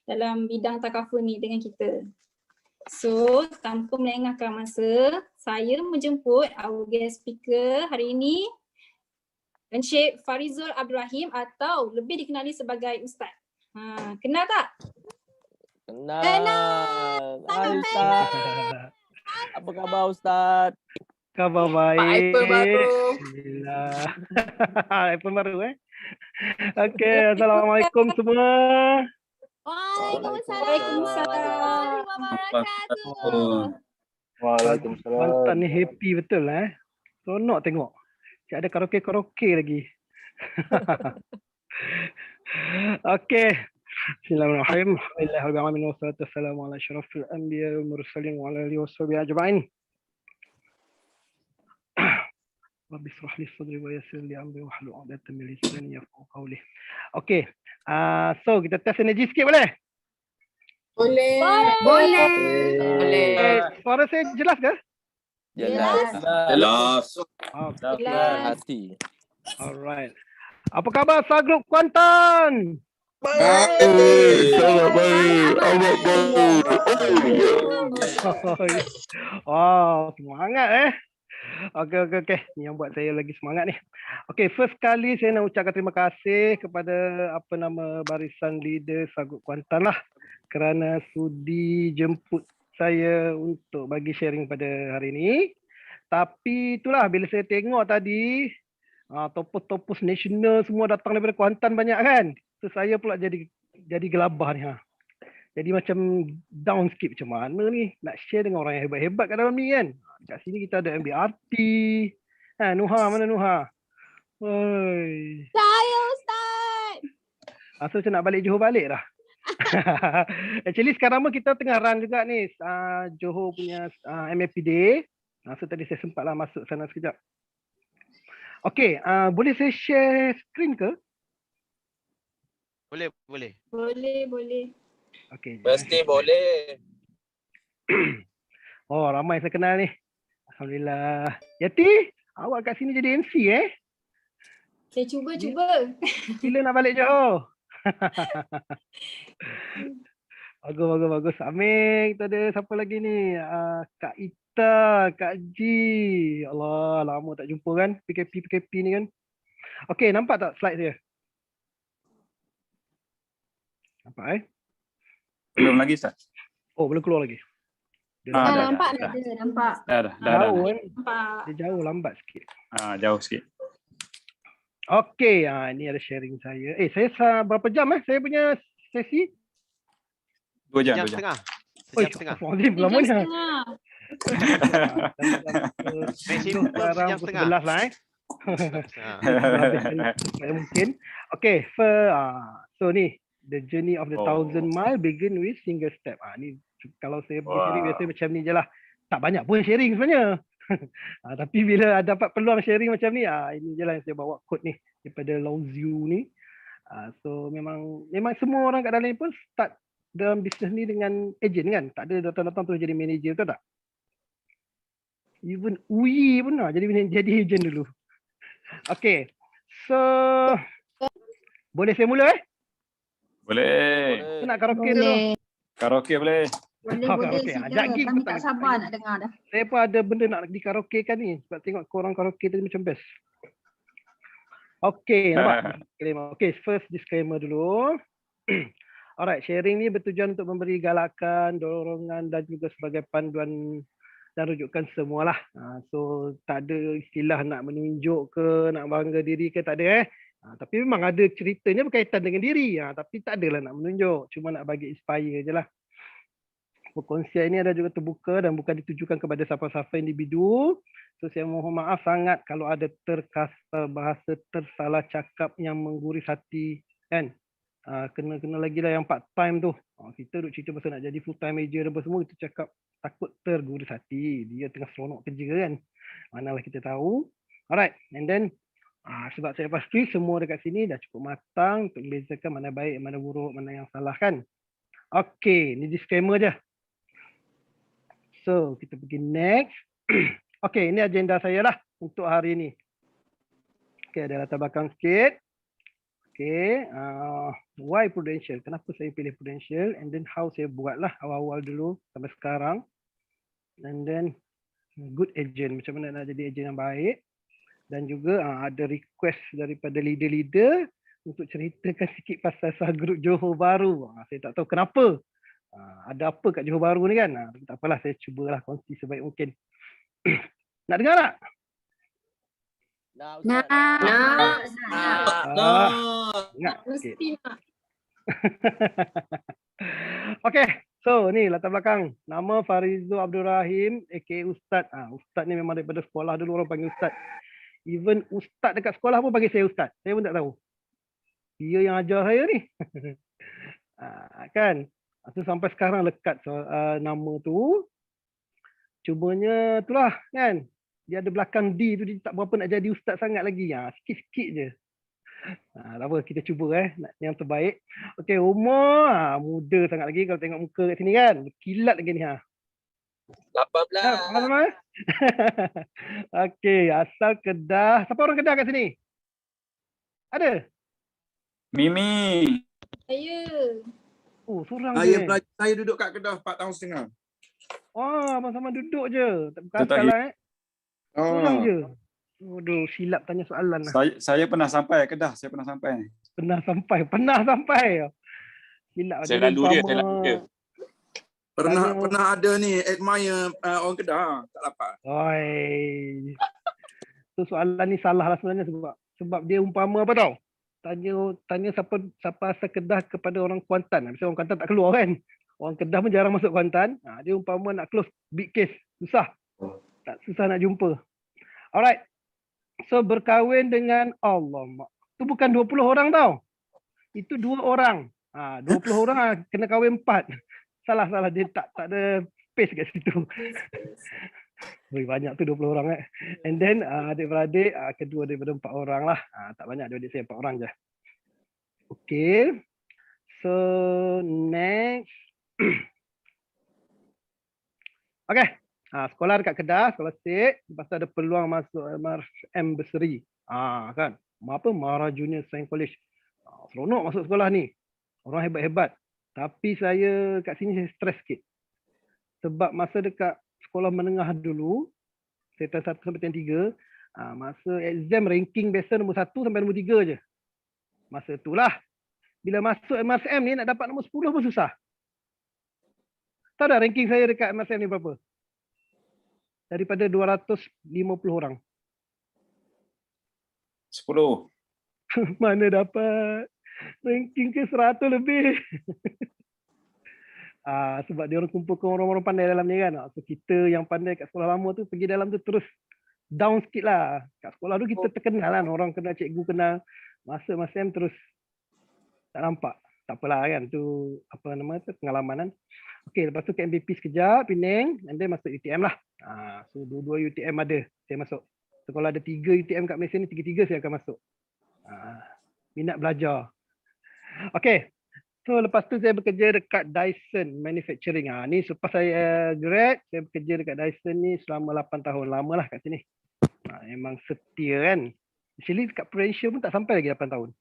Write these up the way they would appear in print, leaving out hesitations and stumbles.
dalam bidang takaful ni dengan kita. So, tanpa melengahkan masa, saya menjemput our guest speaker hari ini, Encik Farizul Abdul Rahim atau lebih dikenali sebagai Ustaz. Kenal tak? Kenal. Hai Ustaz. Apa khabar Ustaz? Khabar baik. iPhone baru. Alhamdulillah. iPhone baru Okey, assalamualaikum semua. Waalaikumsalam warahmatullahi wabarakatuh. Waalaikumsalam. Kuantan ni happy betul Seronok tengok. Cik ada karaoke lagi. Okey. Bismillahirrahmanirrahim. Alhamdulillahirabbil wassalatu wassalamu ala asyrafil anbiya'i wal mursalin wa ala alihi washabihi ajma'in. Rabbi ishrah li sadri wa yassir li amri wahlul 'uqdatam min lisani yafqahu qawli. Okey. So kita test energi sikit boleh? Boleh. Suara saya jelas ke? Jelas. Jelas. Hati. Alright. Apa khabar Sagrup Kuantan? Sangat baik. Awak baik. Wow, semangat Okey. Ni yang buat saya lagi semangat ni. Okey, first kali saya nak ucapkan terima kasih kepada barisan leader Sagrup Kuantan lah kerana sudi jemput saya untuk bagi sharing pada hari ini. Tapi itulah bila saya tengok tadi topos-topos nasional semua datang daripada Kuantan banyak kan. So saya pula jadi gelabah ni Jadi macam down sikit macam mana ni nak share dengan orang yang hebat-hebat kat dalam ni kan. Kat sini kita ada MBRT. Nuha, mana Nuha? Oi. Saya Ustaz. So macam nak balik Johor balik dah. Actually sekarang kita tengah run juga ni Johor punya MAPD. So tadi saya sempatlah masuk sana sekejap. Okey, boleh saya share screen ke? Boleh. Boleh. Okey. Pasti boleh. Oh, ramai saya kenal ni. Alhamdulillah. Yati, awak kat sini jadi MC Saya cuba. Bila nak balik Johor? Bagus. Amir, kita ada siapa lagi ni? Kak Ita, Kak Ji. Allah, lama tak jumpa kan? PKP ni kan? Okey, nampak tak slide saya? Nampak Belum lagi Ustaz. Oh, belum keluar lagi. Nampak. Dah. Jauh kan? Nampak. Dia jauh lambat sikit. Jauh sikit. Okey, ini ada sharing saya. Saya berapa jam Saya punya sesi? 2 jam. Jam setengah. Oi, Sejam setengah. lama ni. Maksimum Sekarang sejam pukul setengah. 11 lah mungkin. Okey, so ni the journey of the 1,000 mile begin with single step. Ni kalau saya pergi sharing biasa macam ni je lah. Tak banyak pun sharing sebenarnya. Tapi bila dapat peluang sharing macam ni, ini je lah yang saya bawa quote ni daripada Lao Tzu ni. So memang semua orang kat dalam ni pun start dalam bisnes ni dengan agent kan. Tak ada datang-datang terus jadi manager, betul tak? Even Uyi pun jadi agent dulu. Okay, so boleh saya mula Boleh. Saya nak karaoke dulu. Karaoke boleh. Boleh. Sila. Kami tak sabar nak dengar dah. Saya pun ada benda nak di karaoke kan ni. Sebab tengok korang karaoke tadi macam best. Okay, nampak? Okay, first disclaimer dulu. Alright, sharing ni bertujuan untuk memberi galakan, dorongan dan juga sebagai panduan dan rujukan semualah. So tak ada istilah nak menunjuk ke, nak bangga diri ke, tak ada tapi memang ada ceritanya berkaitan dengan diri. Tapi tak adalah nak menunjuk, cuma nak bagi inspire je lah. Perkongsian ini ada juga terbuka dan bukan ditujukan kepada siapa-siapa individu. So saya mohon maaf sangat kalau ada terkasar bahasa tersalah cakap yang mengguris hati kan. Kena lagi lah yang part time tu. Kita duk cerita pasal nak jadi full time major dan semua, kita cakap takut tergurus hati. Dia tengah seronok kerja kan. Manalah kita tahu. Alright, and then sebab saya pasti semua dekat sini dah cukup matang untuk membezakan mana baik, mana buruk, mana yang salah kan. Okay, ni disclaimer je. So, kita pergi next. Okay, ini agenda saya lah untuk hari ini. Okay, ada latar belakang sikit. Okay, why Prudential? Kenapa saya pilih Prudential? And then how saya buatlah awal-awal dulu sampai sekarang. And then good agent, macam mana nak jadi agent yang baik. Dan juga ada request daripada leader-leader untuk ceritakan sikit pasal subgroup Johor Bahru. Saya tak tahu kenapa. Ada apa kat Johor Bahru ni kan? Tak apalah, saya cubalah kongsi sebaik mungkin. Nak dengar tak? Nak. Ingat. Mesti nak. Okay, so ni latar belakang. Nama Farizul Abdul Rahim, aka Ustaz. Ustaz ni memang daripada sekolah dulu orang panggil Ustaz. Even Ustaz dekat sekolah pun panggil saya Ustaz. Saya pun tak tahu. Dia yang ajar saya ni. Kan? So, sampai sekarang lekat nama tu. Cumanya itulah kan. Dia ada belakang D tu, dia tak berapa nak jadi Ustaz sangat lagi. Sikit-sikit je. Tak apa, kita cuba nak yang terbaik. Okey, umur muda sangat lagi kalau tengok muka kat sini kan. Kilat lagi ni 18. Sama-sama. Okey, asal Kedah. Siapa orang Kedah kat sini? Ada? Mimi. Saya. Oh, seorang je. Saya duduk kat Kedah 4 tahun setengah. Sama-sama duduk je. Tak Betul berkasal lah Seorang Oh. je. Aduh, silap tanya soalan lah. Saya pernah sampai Kedah. Saya pernah sampai. Pernah sampai. Silap. Saya lalu dia. Pernah ada ni admire orang Kedah, tak dapat. Oi. Tu soalan ni salah lah sebenarnya sebab dia umpama apa tau? Tanya siapa asal Kedah kepada orang Kuantan. Misalnya orang Kuantan tak keluar kan? Orang Kedah pun jarang masuk Kuantan. Dia umpama nak close big case. Susah nak jumpa. Alright. So berkahwin dengan Allah. Tu bukan 20 orang tau. Itu 2 orang. 20 orang kena kahwin 4. Salah. Dia tak ada space kat situ. Banyak tu 20 orang And then adik-beradik kedua daripada 4 orang lah. Tak banyak, adik saya 4 orang je. Okay. So next. Okay. Sekolah dekat Kedah, sekolah state. Lepas tu ada peluang masuk MRM Berseri. Kan. Apa? Mara Junior Science College. Seronok masuk sekolah ni. Orang hebat-hebat. Tapi saya kat sini saya stres sikit. Sebab masa dekat sekolah menengah dulu, saya tahun 1 sampai tahun 3, masa exam ranking biasa nombor 1 sampai nombor 3 je. Masa itulah. Bila masuk MRM ni nak dapat nombor 10 pun susah. Tahu tak ranking saya dekat MRM ni berapa? Daripada 250 orang. 10. Mana dapat ranking ke 100 lebih. Sebab dia orang kumpulkan orang-orang pandai dalam ni kan. So kita yang pandai kat sekolah lama tu pergi dalam tu terus down sikit lah. Kat sekolah tu kita terkenal kan. Orang kenal, cikgu kenal. Masuk MSM terus tak nampak. Tak apalah kan. Tu apa nama tu, pengalaman kan. Okay, lepas tu ke MVP sekejap, Penang. And then masuk UTM lah. So dua-dua UTM ada. Saya masuk. So kalau ada 3 UTM kat Malaysia ni, 3-3 saya akan masuk. Minat belajar. Okay. So lepas tu saya bekerja dekat Dyson Manufacturing. Ni selepas saya grad, saya bekerja dekat Dyson ni selama 8 tahun. Lama lah kat sini. Memang setia kan. Actually dekat Prudential pun tak sampai lagi 8 tahun.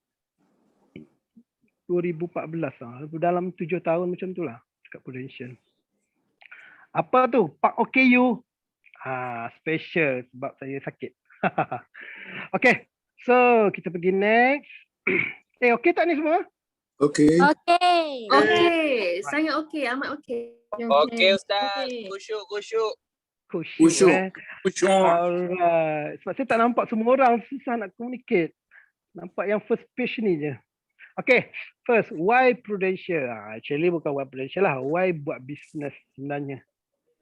2014 dalam 7 tahun macam tu lah dekat Prudential. Apa tu? Park OKU. Special sebab saya sakit. Okay. So kita pergi next. Okay tak ni semua? Okey. Okey. Sangat okey, amat okey. Okey Ustaz. Okey. Kusyuk. Khusyuk. Alright. Sebab saya tak nampak semua orang, susah nak communicate. Nampak yang first page ni je. Okay. First, why Prudential? Actually bukan why Prudential lah. Why buat business sebenarnya?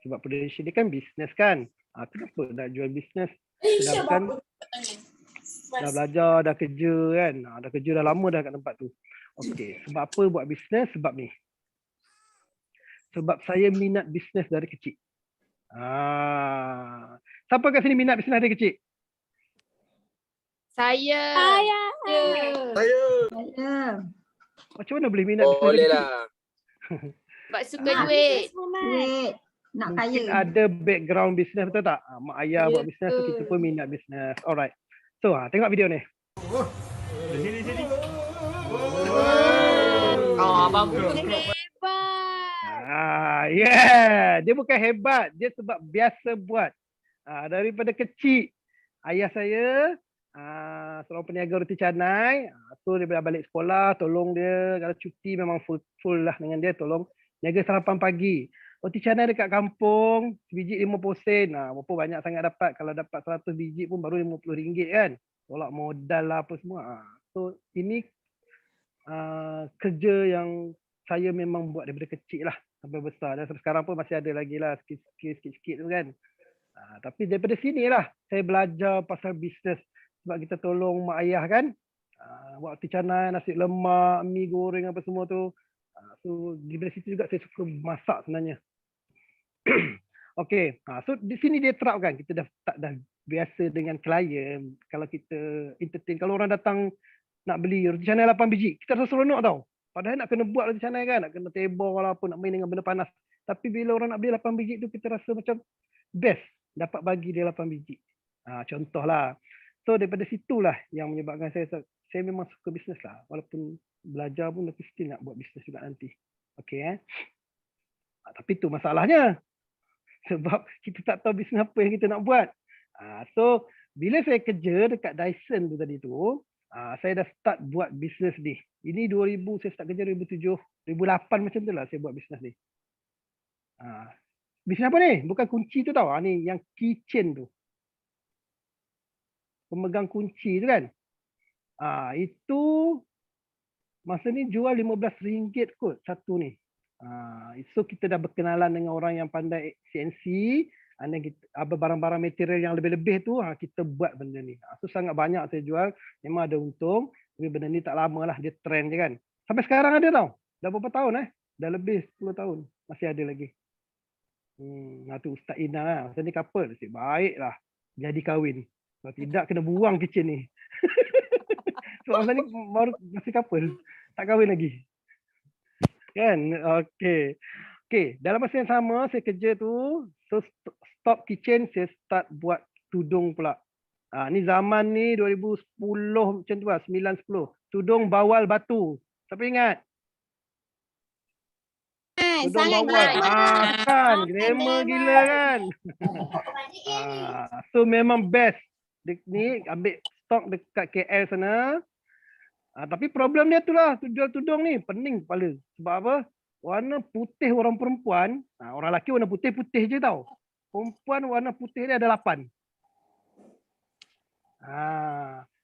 Sebab Prudential dia kan business kan. Kenapa nak jual business? Sedangkan dah belajar, dah kerja kan. Dah kerja dah lama dah kat tempat tu. Okay. Sebab apa buat business? Sebab ni. Sebab saya minat business dari kecil. Siapa kat sini minat business dari kecil? Saya. Macam mana boleh minat business Boleh dari kecil? lah. Sebab suka duit. Duit. Nak Mungkin kaya. ada background business, betul tak? Mak ayah buat business, so kita pun minat business. Alright. So tengok video ni. bagus. Dia bukan hebat, dia sebab biasa buat. Daripada kecil ayah saya seorang peniaga roti canai. So dia bila balik sekolah tolong dia, kalau cuti memang full lah dengan dia, tolong niaga sarapan pagi. Roti canai dekat kampung sebiji 50 sen. Berapa banyak sangat dapat, kalau dapat 100 biji pun baru RM50 kan. Tolak modal lah apa semua. So ini kerja yang saya memang buat daripada kecil lah sampai besar, dan sampai sekarang pun masih ada lagi lah sikit-sikit tu kan. Tapi daripada sini lah saya belajar pasal bisnes, sebab kita tolong mak ayah kan, buat roti canai, nasi lemak, mi goreng apa semua tu. So daripada situ juga saya suka masak sebenarnya. Okay, so di sini dia terapkan, kita dah biasa dengan klien. Kalau kita entertain, kalau orang datang nak beli roti canai 8 biji, kita rasa seronok tau. Padahal nak kena buat roti canai kan, nak kena tebor lah apa, nak main dengan benda panas. Tapi bila orang nak beli 8 biji tu, kita rasa macam best dapat bagi dia 8 biji. Contohlah. So daripada situlah yang menyebabkan saya memang suka bisnes lah. Walaupun belajar pun tapi still nak buat bisnes juga nanti. Okay tapi tu masalahnya. Sebab kita tak tahu bisnes apa yang kita nak buat. So bila saya kerja dekat Dyson tu tadi tu, saya dah start buat bisnes ni. Ini 2000, saya start kerja 2007, 2008 macam tu lah saya buat bisnes ni. Bisnes apa ni? Bukan kunci tu tau. Ni yang keychain tu. Pemegang kunci tu kan. Itu masa ni jual RM15 kot satu ni. So kita dah berkenalan dengan orang yang pandai CNC. Barang-barang material yang lebih-lebih tu kita buat benda ni. So sangat banyak saya jual. Memang ada untung. Tapi benda ni tak lama lah. Dia trend je kan. Sampai sekarang ada tau. Dah berapa tahun Dah lebih 10 tahun. Masih ada lagi. Tu Ustaz Ina lah. Masa ni couple. Nasib baik lah. Jadi kahwin. Kalau tidak kena buang kitchen ni. So masa ni masih couple. Tak kahwin lagi. Kan? Okay. Dalam masa yang sama saya kerja tu. So stop kitchen, saya start buat tudung pula. Ni zaman ni 2010 macam tu lah. 9-10. Tudung bawal batu. Siapa ingat? Tudung bawal. Kan? Glamour gila kan? So memang best. Ni ambil stok dekat KL sana. Tapi problem dia tu lah, jual tudung ni pening kepala. Sebab apa? Warna putih orang perempuan, orang lelaki warna putih-putih je tau. Perempuan warna putih dia ada 8.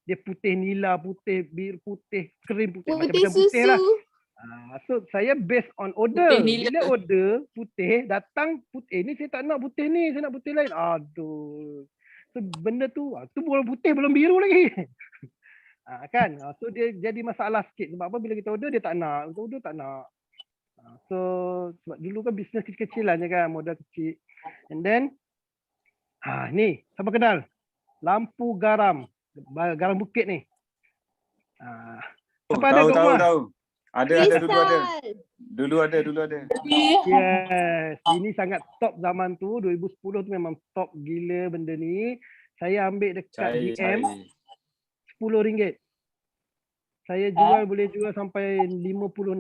Dia putih nila, putih biru, putih krim, macam-macam putih lah. So saya based on order. Bila order putih, datang putih ni saya tak nak putih ni, saya nak putih lain. Aduh. So benda tu belum putih belum biru lagi. Kan? So dia jadi masalah sikit. Sebab apa bila kita order dia tak nak. Kita order tak nak. So sebab dulu kan bisnes kecil-kecilan je kan, modal kecil. And then ni siapa kenal? Lampu garam. Garam bukit ni. Siapa ada kat rumah? Tahu. Ada dulu ada. Dulu ada. Yes. Ini sangat top zaman tu. 2010 tu memang top gila benda ni. Saya ambil dekat DM. RM10. Saya jual boleh jual sampai 50-60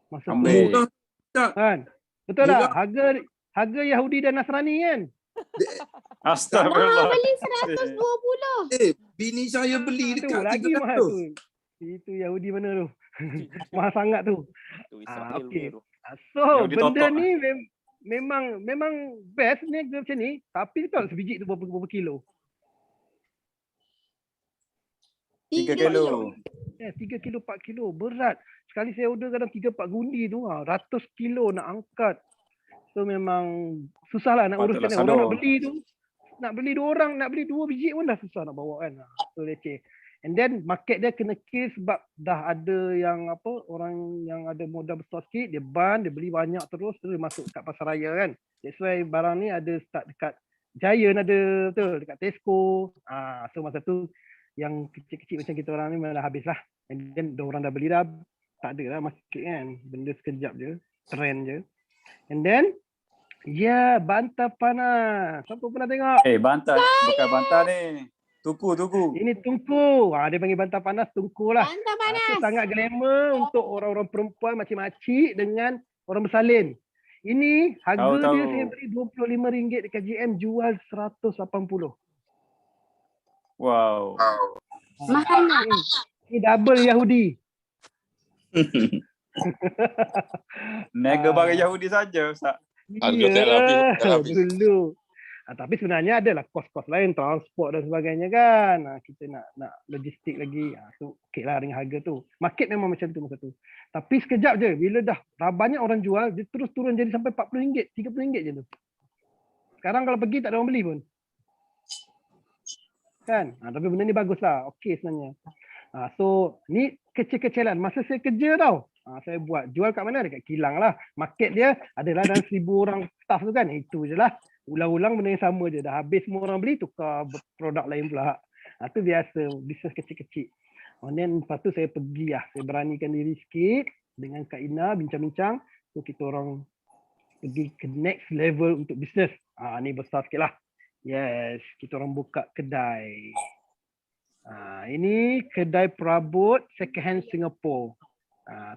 masa tu. Kan? Betul tak? Harga Yahudi dan Nasrani kan? Astagfirullah. Beli 120. Bini saya beli Tu dekat lagi mahal 300. tu. Itu Yahudi mana tu? Mahal sangat tu. Okay. So benda ni memang best ni macam ni. Tapi tahu sebiji tu berapa kilo? 3 kilo. 3 kilo, 4 kilo. Berat. Sekali saya order kadang 3-4 gundi tu. 100 kilo nak angkat. So memang susah lah nak uruskan. Orang nak beli tu. Nak beli 2 orang, nak beli 2 biji pun dah susah nak bawa kan. So leceh. And then market dia kena kill sebab dah ada yang orang yang ada modal besar sikit. Dia ban, dia beli banyak terus dia masuk kat pasar raya kan. That's why barang ni ada start dekat Giant ada betul. Dekat Tesco. So masa tu yang kecil-kecil macam kita orang ni memang dah habis lah. And then orang dah beli dah, tak ada lah market kan. Benda sekejap je, trend je. And then, bantal panas. Siapa pernah tengok? Bantal, bukan bantal ni. Tuku. Ini tungku. Dia panggil bantal panas, tungku lah. Bantal Itu panas. sangat glamour untuk orang-orang perempuan makcik-makcik dengan orang bersalin. Ini harga Tahu. dia saya beli RM25 dekat GM, jual 180. Wow. Mahal nak. Ini double Yahudi. Nega barang Yahudi saja, Ustaz. Harga tak habis. Dulu. Tapi sebenarnya adalah kos-kos lain, transport dan sebagainya kan. Kita nak logistik lagi. So okey lah dengan harga tu. Market memang macam tu masa tu. Tapi sekejap je bila dah banyak orang jual, dia terus turun jadi sampai RM40, RM30 je tu. Sekarang kalau pergi tak ada orang beli pun. Kan? Tapi benda ni bagus lah. Okey sebenarnya. So ni kecil-kecilan. Masa saya kerja tau. Saya buat jual kat mana? Dekat kilang lah. Market dia adalah dalam 1,000 orang staff tu kan. Itu je lah. Ulang-ulang benda yang sama je. Dah habis semua orang beli, tukar produk lain pula. Itu biasa. Bisnes kecil-kecil. Then lepas tu saya pergi lah. Saya beranikan diri sikit. Dengan Kak Ina bincang-bincang. So kita orang pergi ke next level untuk bisnes. Ni besar sikit lah. Yes. Kita orang buka kedai. Ini kedai perabot second hand Singapore.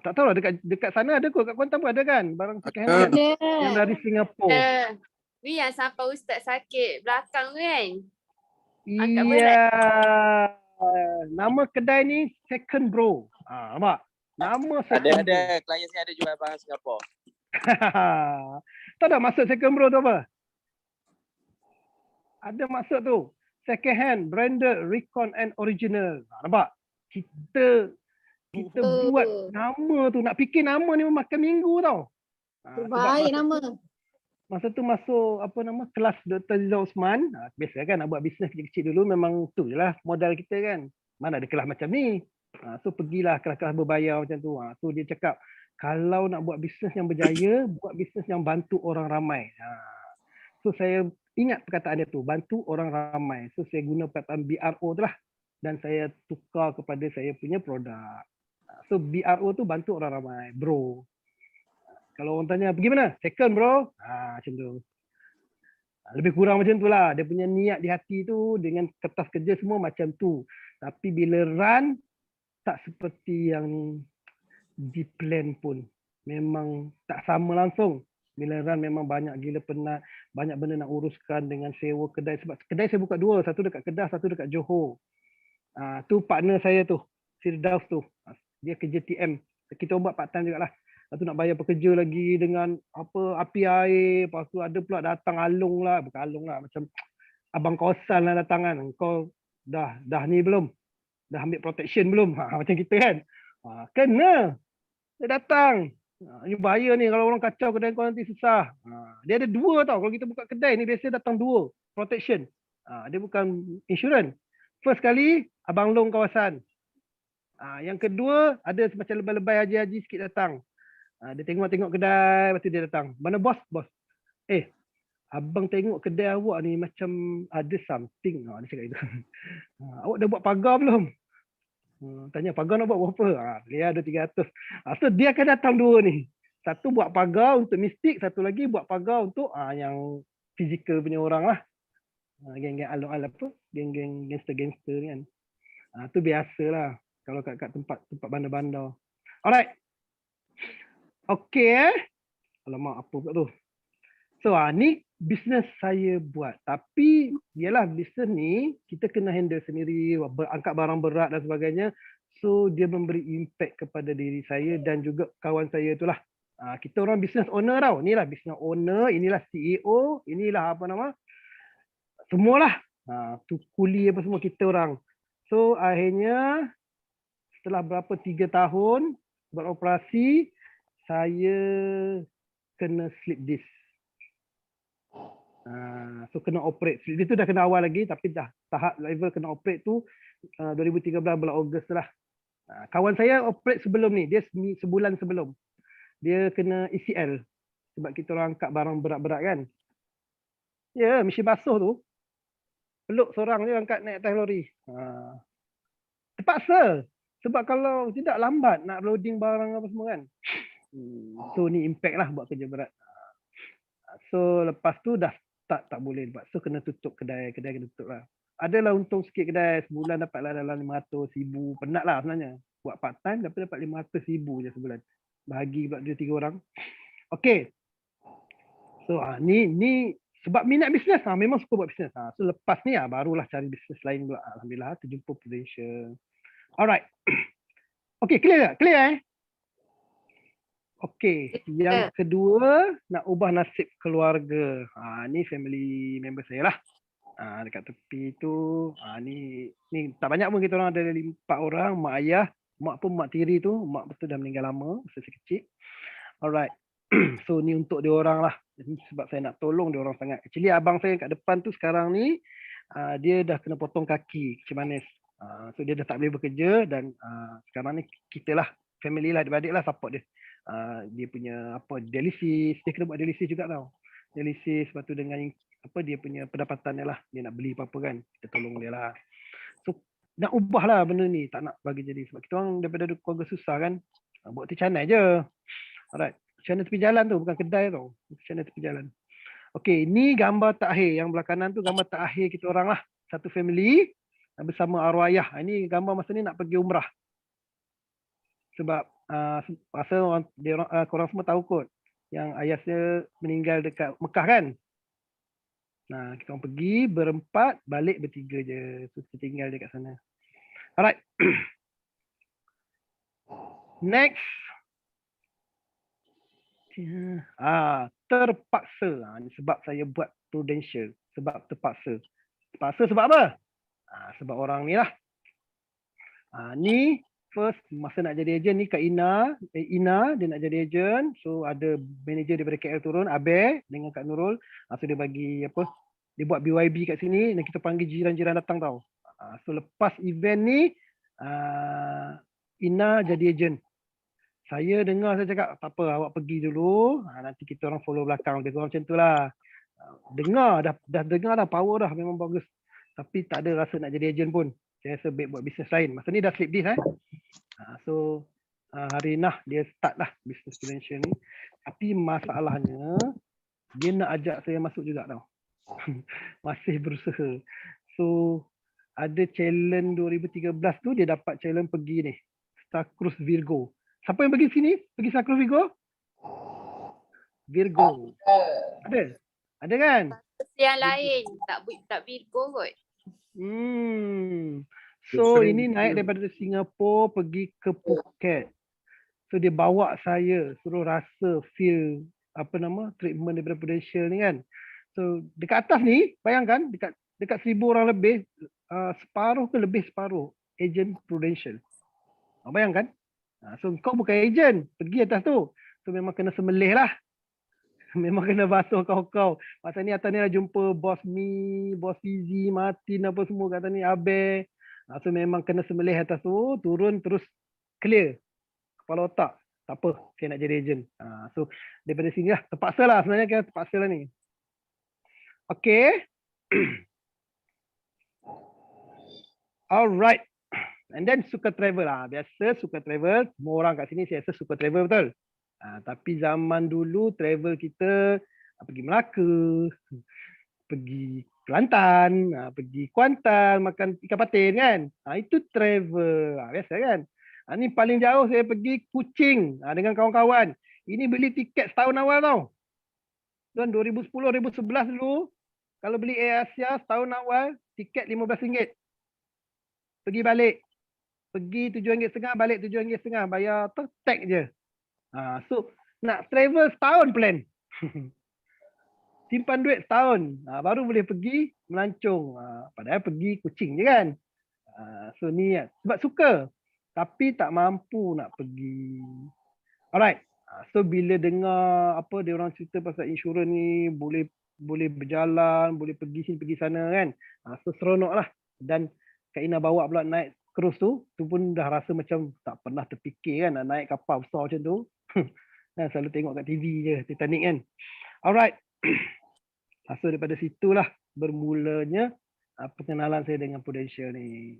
Tak tahu lah dekat sana ada kot, kat Kuantan pun ada kan barang second hand kan? Yang dari Singapore. Ni yang sampai Ustaz sakit belakang tu kan? Iya. Nama kedai ni Second Bro. Nampak? Nama Second Bro. Ada klien saya ada jual barang Singapura. Tak ada maksud Second Bro tu apa? Ada maksud tu. Second hand, branded, recon and original. Nampak? Kita buat nama tu. Nak fikir nama ni memakan minggu tau. Terbaik nama. Masa tu masuk kelas Dr. Liza Osman. Biasa kan nak buat bisnes kecil-kecil dulu memang tu je lah modal kita kan. Mana ada kelas macam ni. So pergilah kelas-kelas berbayar macam tu. So dia cakap kalau nak buat bisnes yang berjaya, buat bisnes yang bantu orang ramai. So saya ingat perkataan dia tu, bantu orang ramai. So saya guna perkataan BRO tu lah. Dan saya tukar kepada saya punya produk. So BRO tu bantu orang ramai, bro. Kalau orang tanya, pergi mana? Second bro. Macam tu. Lebih kurang macam tu lah. Dia punya niat di hati tu dengan kertas kerja semua macam tu. Tapi bila run, tak seperti yang di plan pun. Memang tak sama langsung. Bila run memang banyak gila penat. Banyak benda nak uruskan dengan sewa kedai. Sebab kedai saya buka dua. Satu dekat Kedah, satu dekat Johor. Tu partner saya tu. Firdaus tu. Dia kerja TM. Kita buat part time jugalah. Lepas tu nak bayar pekerja lagi dengan api air. Lepas tu ada pula datang alung lah. Bukan alung lah. Macam abang kosan lah datang kan. Kau dah ni belum? Dah ambil protection belum? Macam kita kan. Kena. Dia datang. Ini bahaya ni kalau orang kacau kedai kau nanti susah. Dia ada dua tau. Kalau kita buka kedai ni biasa datang dua. Protection. Dia bukan insurans. First kali, abang long kawasan. Yang kedua, ada semacam lebay-lebay haji-haji sikit datang. Dia tengok-tengok kedai, lepas tu dia datang. Mana bos? Bos. Abang tengok kedai awak ni macam ada something. Dia cakap itu. Awak dah buat pagar belum? Tanya pagar nak buat berapa? Dia ada 300. So dia akan datang dua ni. Satu buat pagar untuk mistik, satu lagi buat pagar untuk yang fizikal punya orang lah. Geng-geng alung-alung apa? Geng-geng gangster-gangster ni kan. Tu biasalah kalau kat tempat bandar-bandar. Alright. Okey Alamak apa pula tu. So ni bisnes saya buat. Tapi yalah bisnes ni kita kena handle sendiri, angkat barang berat dan sebagainya. So dia memberi impact kepada diri saya dan juga kawan saya itulah. Kita orang business owner tau. Inilah business owner, inilah CEO, inilah semualah. Tu kuli apa semua kita orang. So akhirnya setelah berapa 3 tahun beroperasi, saya kena slip disc. So kena operate. Slip disc tu dah kena awal lagi tapi dah tahap level kena operate tu 2013 bulan Ogos lah. Kawan saya operate sebelum ni, dia sebulan sebelum. Dia kena ECL sebab kita orang angkat barang berat-berat kan. Ya, mesin basuh tu peluk seorang je angkat naik atas lori. Terpaksa. Sebab kalau tidak lambat nak loading barang apa semua kan. So ni impact lah buat kerja berat. So lepas tu dah tak boleh buat. So kena tutup kedai kena tutup lah. adalah untung sikit kedai, sebulan dapatlah dalam 500,000, penat lah sebenarnya. Buat part time tapi dapat 500,000 je sebulan. Bahagi pula 2-3 orang. Okey. So ni sebab minat bisnes, memang suka buat bisnes. So lepas ni barulah cari bisnes lain pula. Alhamdulillah terjumpa potential. Alright. Okey, clear tak? Clear Okey, yang kedua nak ubah nasib keluarga. Ni family member saya lah. Dekat tepi tu, ni tak banyak pun, kita orang ada 4 orang, mak ayah, mak pun mak tiri tu, mak betul dah meninggal lama masa saya kecil. Alright. So ni untuk dia orang lah. Sebab saya nak tolong dia orang sangat. Actually abang saya kat depan tu sekarang ni dia dah kena potong kaki, kecil manis. So dia dah tak boleh bekerja dan sekarang ni kita lah, family lah, adik-adik lah support dia. Dia punya dialisis, dia kena buat dialisis juga tau. Dialisis, lepas tu dengan dia punya pendapatannya lah, dia nak beli apa-apa kan, kita tolong dia lah. So nak ubah lah benda ni, tak nak bagi jadi, sebab kita orang daripada keluarga susah kan, buat tu canai je. Alright, channel tepi jalan tu, bukan kedai tau, channel tepi jalan. Okay, ni gambar terakhir, yang belah kanan tu gambar terakhir kita orang lah, satu family bersama arwah ayah. Ini gambar masa ni nak pergi umrah. Sebab pasal korang semua tahu kot yang ayah saya meninggal dekat Mekah kan. Nah, kita orang pergi berempat, balik bertiga je. So kita tinggal dekat sana. Alright. Next. Terpaksa. Ni sebab saya buat prudential. Sebab terpaksa. Terpaksa sebab apa? Sebab orang ni lah. Ni first masa nak jadi ejen ni Kak Ina dia nak jadi ejen. So ada manager daripada KL turun, Abe dengan Kak Nurul. So dia bagi dia buat BYB kat sini dan kita panggil jiran-jiran datang tau. So lepas event ni Ina jadi ejen. Saya dengar, saya cakap tak apa, awak pergi dulu, nanti kita orang follow belakang. Dia orang macam tu lah. Dah dengar dah, power dah, memang bagus. Tapi tak ada rasa nak jadi ejen pun. Saya rasa baik buat bisnes lain. Masa ni dah slip disc So hari nah dia start lah bisnes prudential ni. Tapi masalahnya dia nak ajak saya masuk juga tau. Masih berusaha. So ada challenge 2013 tu dia dapat challenge pergi ni, Star Cruise Virgo. Siapa yang pergi sini? Pergi Star Cruise Virgo? Virgo. Ada kan? Yang lain tak Virgo kot. So ini naik daripada Singapura pergi ke Phuket. So dia bawa saya, suruh rasa, feel treatment daripada prudential ni kan. So dekat atas ni, bayangkan dekat 1,000 orang lebih, separuh ke lebih separuh ejen prudential. Bayangkan. So kau bukan ejen, pergi atas tu. So memang kena semelih lah. Memang kena basuh kau. Masa ni atas ni dah jumpa bos Mi, bos Fizi, Martin apa semua kat atas ni, Abe. So memang kena semelih atas tu, turun terus clear. Kepala otak. Tak apa, saya nak jadi ejen. So daripada sini lah, terpaksa lah sebenarnya, kita terpaksa lah ni. Okay. Alright. And then suka travel lah. Biasa suka travel. Semua orang kat sini saya rasa suka travel betul. Tapi zaman dulu travel kita pergi Melaka, pergi Kelantan, pergi Kuantan, makan ikan patin kan. Itu travel. Biasa kan. Ni paling jauh saya pergi Kuching dengan kawan-kawan. Ini beli tiket setahun awal tau. Tuan 2010-2011 dulu. Kalau beli Air Asia setahun awal, tiket RM15. Pergi balik. Pergi RM7.5, balik RM7.5. Bayar tag je. So nak travel setahun plan. Simpan duit setahun. Baru boleh pergi melancong. Padahal pergi Kuching je kan. So ni sebab suka. Tapi tak mampu nak pergi. Alright. So bila dengar dia orang cerita pasal insurans ni, boleh berjalan, boleh pergi sini pergi sana kan. So seronok lah. Dan Kak Ina bawa pula naik cruise tu pun dah rasa macam tak pernah terfikir kan nak naik kapal besar macam tu. Selalu tengok kat TV je, Titanic kan. Alright. So daripada situlah bermulanya perkenalan saya dengan Prudential ni.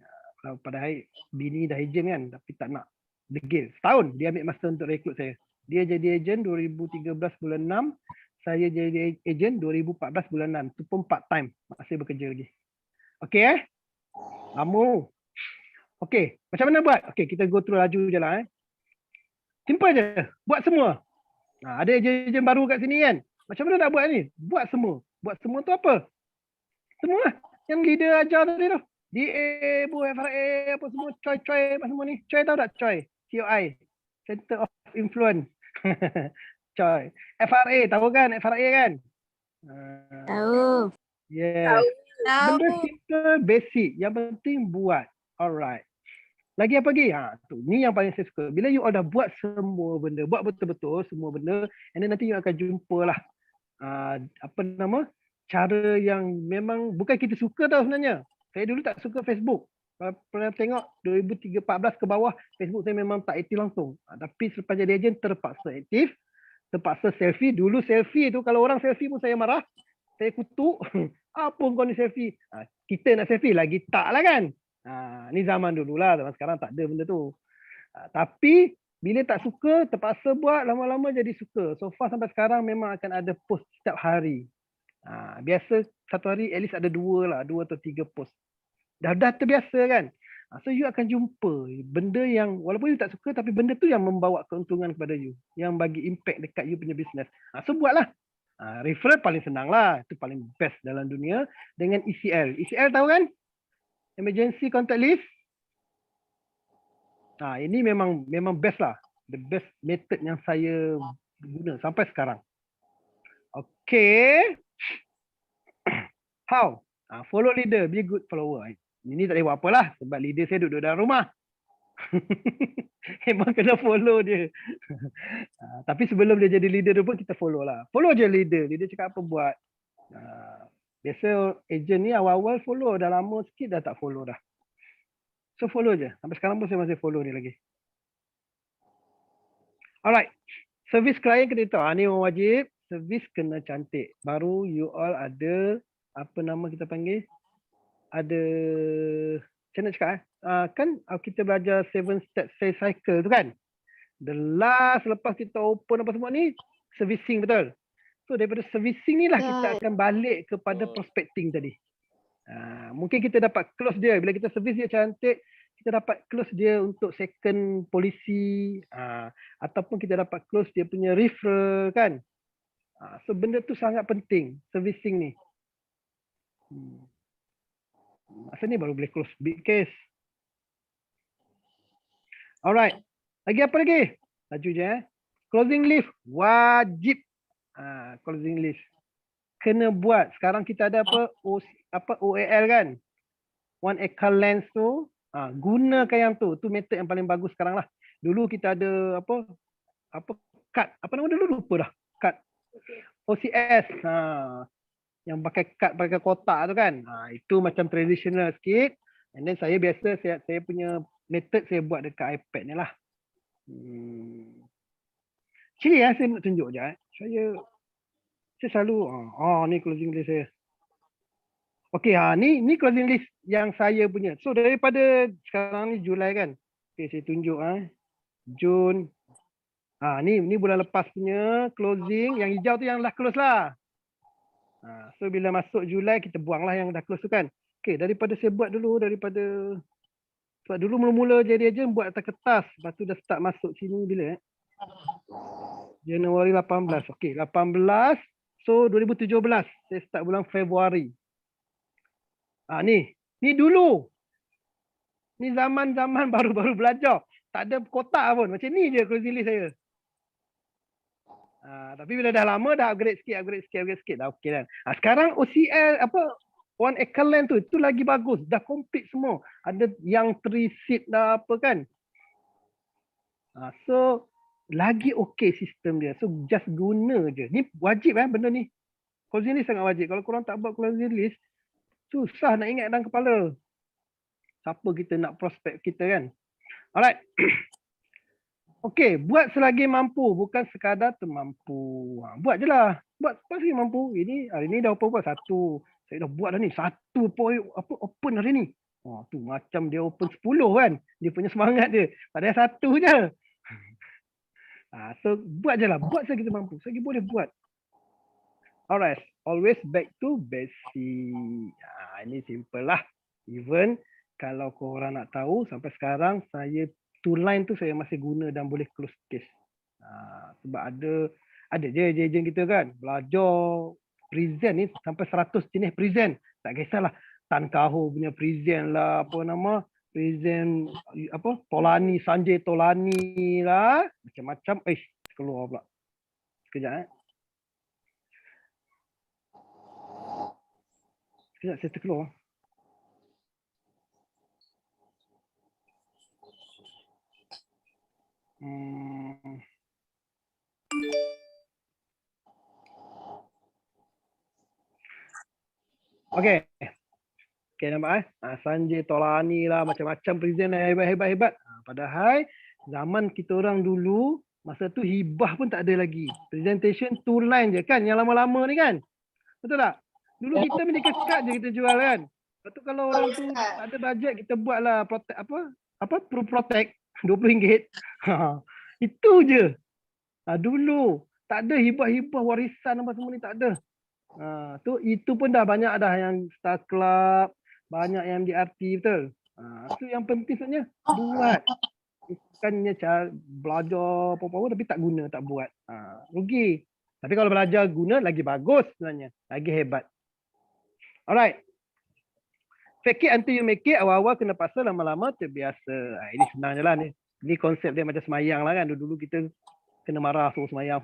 Padahal bini dah ejen kan, tapi tak nak degil. Setahun dia ambil masa untuk rekrut saya. Dia jadi ejen 2013 bulan 6, saya jadi ejen 2014 bulan 6. Itu pun part time, masih bekerja lagi. Okey Lama. Okey, macam mana buat? Okey, kita go through laju je lah. Simple je. Buat semua. Ada ejen baru kat sini kan. Macam mana nak buat ni? Buat semua. Buat semua tu apa? Semua lah. Yang leader ajar tadi tu. DA, Bu, FRA, apa semua. Choi, apa semua ni. Choi tahu tak? Choi. COI. Center of Influence. Choi. FRA, tahu kan? FRA kan? Tahu. Yeah. Benda simple, basic. Yang penting buat. Alright. Lagi apa lagi? Tu. Ni yang paling saya suka. Bila you all dah buat semua benda, buat betul-betul semua benda, and then nanti you akan jumpa lah cara yang memang bukan kita suka tau sebenarnya. Saya dulu tak suka Facebook. Pernah tengok 2014 ke bawah, Facebook saya memang tak aktif langsung. Tapi selepas jadi ejen terpaksa aktif, terpaksa selfie. Dulu selfie tu, kalau orang selfie pun saya marah. Saya kutuk. Apa kau ni selfie? Kita nak selfie lagi tak lah kan? Ni zaman dulu lah, zaman sekarang tak ada benda tu. Tapi bila tak suka, terpaksa buat, lama-lama jadi suka. So far sampai sekarang memang akan ada post setiap hari. Biasa satu hari at least ada 2 atau 3 post. Dah terbiasa kan? So you akan jumpa benda yang walaupun you tak suka, tapi benda tu yang membawa keuntungan kepada you. Yang bagi impact dekat you punya business. So buatlah. Referral paling senang lah. Itu paling best dalam dunia. Dengan ECL. ECL tahu kan? Emergency Contact List. Ini memang best lah. The best method yang saya guna sampai sekarang. Okay. How? Follow leader, be good follower. Ini tak boleh buat apalah sebab leader saya duduk dalam rumah. Memang kena follow dia. Tapi sebelum dia jadi leader tu pun kita follow lah. Follow je leader. Leader cakap apa buat. Biasa ejen ni awal-awal follow. Dah lama sikit dah tak follow dah. So follow je. Sampai sekarang pun saya masih follow ni lagi. Alright. Service klien kena tahu. Ni memang wajib. Service kena cantik. Baru you all ada, apa nama kita panggil? Ada, macam mana cakap kan kita belajar 7 step sales cycle tu kan? The last lepas kita open apa semua ni, servicing betul? So daripada servicing ni lah kita akan balik kepada prospecting tadi. Mungkin kita dapat close dia. Bila kita service dia cantik, kita dapat close dia untuk second polisi. Ataupun kita dapat close dia punya referral kan. So benda tu sangat penting, servicing ni. Masa ni baru boleh close big case. Alright. Lagi apa lagi? Laju je Closing list wajib. Closing list kena buat. Sekarang kita ada OAL kan? One Account Lens tu. Gunakan yang tu. Tu method yang paling bagus sekarang lah. Dulu kita ada kad. Apa nama dulu? Lupa dah. Kad. OCS. Yang pakai kad, pakai kotak tu kan. Itu macam traditional sikit. And then saya biasa, saya punya method saya buat dekat iPad ni lah. Cili saya nak tunjuk je. Saya selalu, ni closing list saya. Okey, ni closing list yang saya punya. So daripada sekarang ni Julai kan. Okey, saya tunjuk Jun. Ni bulan lepas punya closing. Yang hijau tu yang dah close lah. So bila masuk Julai kita buanglah yang dah close tu kan. Okey, daripada saya buat dulu, sebab dulu mula-mula jadi ejen buat atas kertas. Lepas tu dah start masuk sini bila Januari 18. Okey, 18. So 2017 saya start bulan Februari. Ni dulu. Ni zaman-zaman baru-baru belajar. Tak ada kotak pun. Macam ni je closing list saya. Tapi bila dah lama dah upgrade sikit dah okey kan. Sekarang OCL One Account Lens tu itu lagi bagus. Dah complete semua. Ada yang 3 seat dah apa kan. So lagi okey sistem dia. So just guna je. Ni wajib benda ni. Closing list sangat wajib. Kalau korang tak buat closing list, susah nak ingat dalam kepala. Siapa kita nak prospek kita kan. Alright. Okey, buat selagi mampu. Bukan sekadar termampu. Buat je lah. Buat selagi mampu. Hari ni dah open 1. Saya dah buat dah ni. 1 open hari ni. Tu macam dia open 10 kan. Dia punya semangat dia. Padahal 1 je. So buat je lah. Buat selagi kita mampu. Selagi boleh buat. Alright. Always back to basic. Ini simple lah. Even kalau korang nak tahu, sampai sekarang saya two-line tu saya masih guna dan boleh close case. Sebab ada je ejen kita kan, belajar present ni sampai 100 jenis present. Tak kisahlah, Tan Kaho punya present lah, apa nama, present apa, Tolani, Sanjay Tolani lah, macam-macam. Keluar pula. Sekejap Sekejap saya terkeluar. Okey. Okey, nampak Sanjay Tolani lah, macam-macam present lah, hebat. Padahal zaman kita orang dulu, masa tu hibah pun tak ada lagi. Presentation two line je kan, yang lama-lama ni kan. Betul tak? Dulu kita medical card je kita jual kan. Lepas tu kalau orang tu tak ada bajet, kita buatlah protect protect RM20. Itu je. Dulu tak ada hibah-hibah warisan apa semua ni, tak ada. Itu pun dah banyak dah yang Star Club, banyak yang MDRT, betul. Itu yang penting sebenarnya buat. Bukannya cara belajar apa-apa tapi tak guna, tak buat. Rugi. Tapi kalau belajar guna lagi bagus sebenarnya, lagi hebat. Alright. Fake it until you make it. Awal-awal kena paksa, lama-lama terbiasa. Ini senang je lah ni. Ini konsep dia macam semayang lah kan. Dulu kita kena marah, suruh semayang.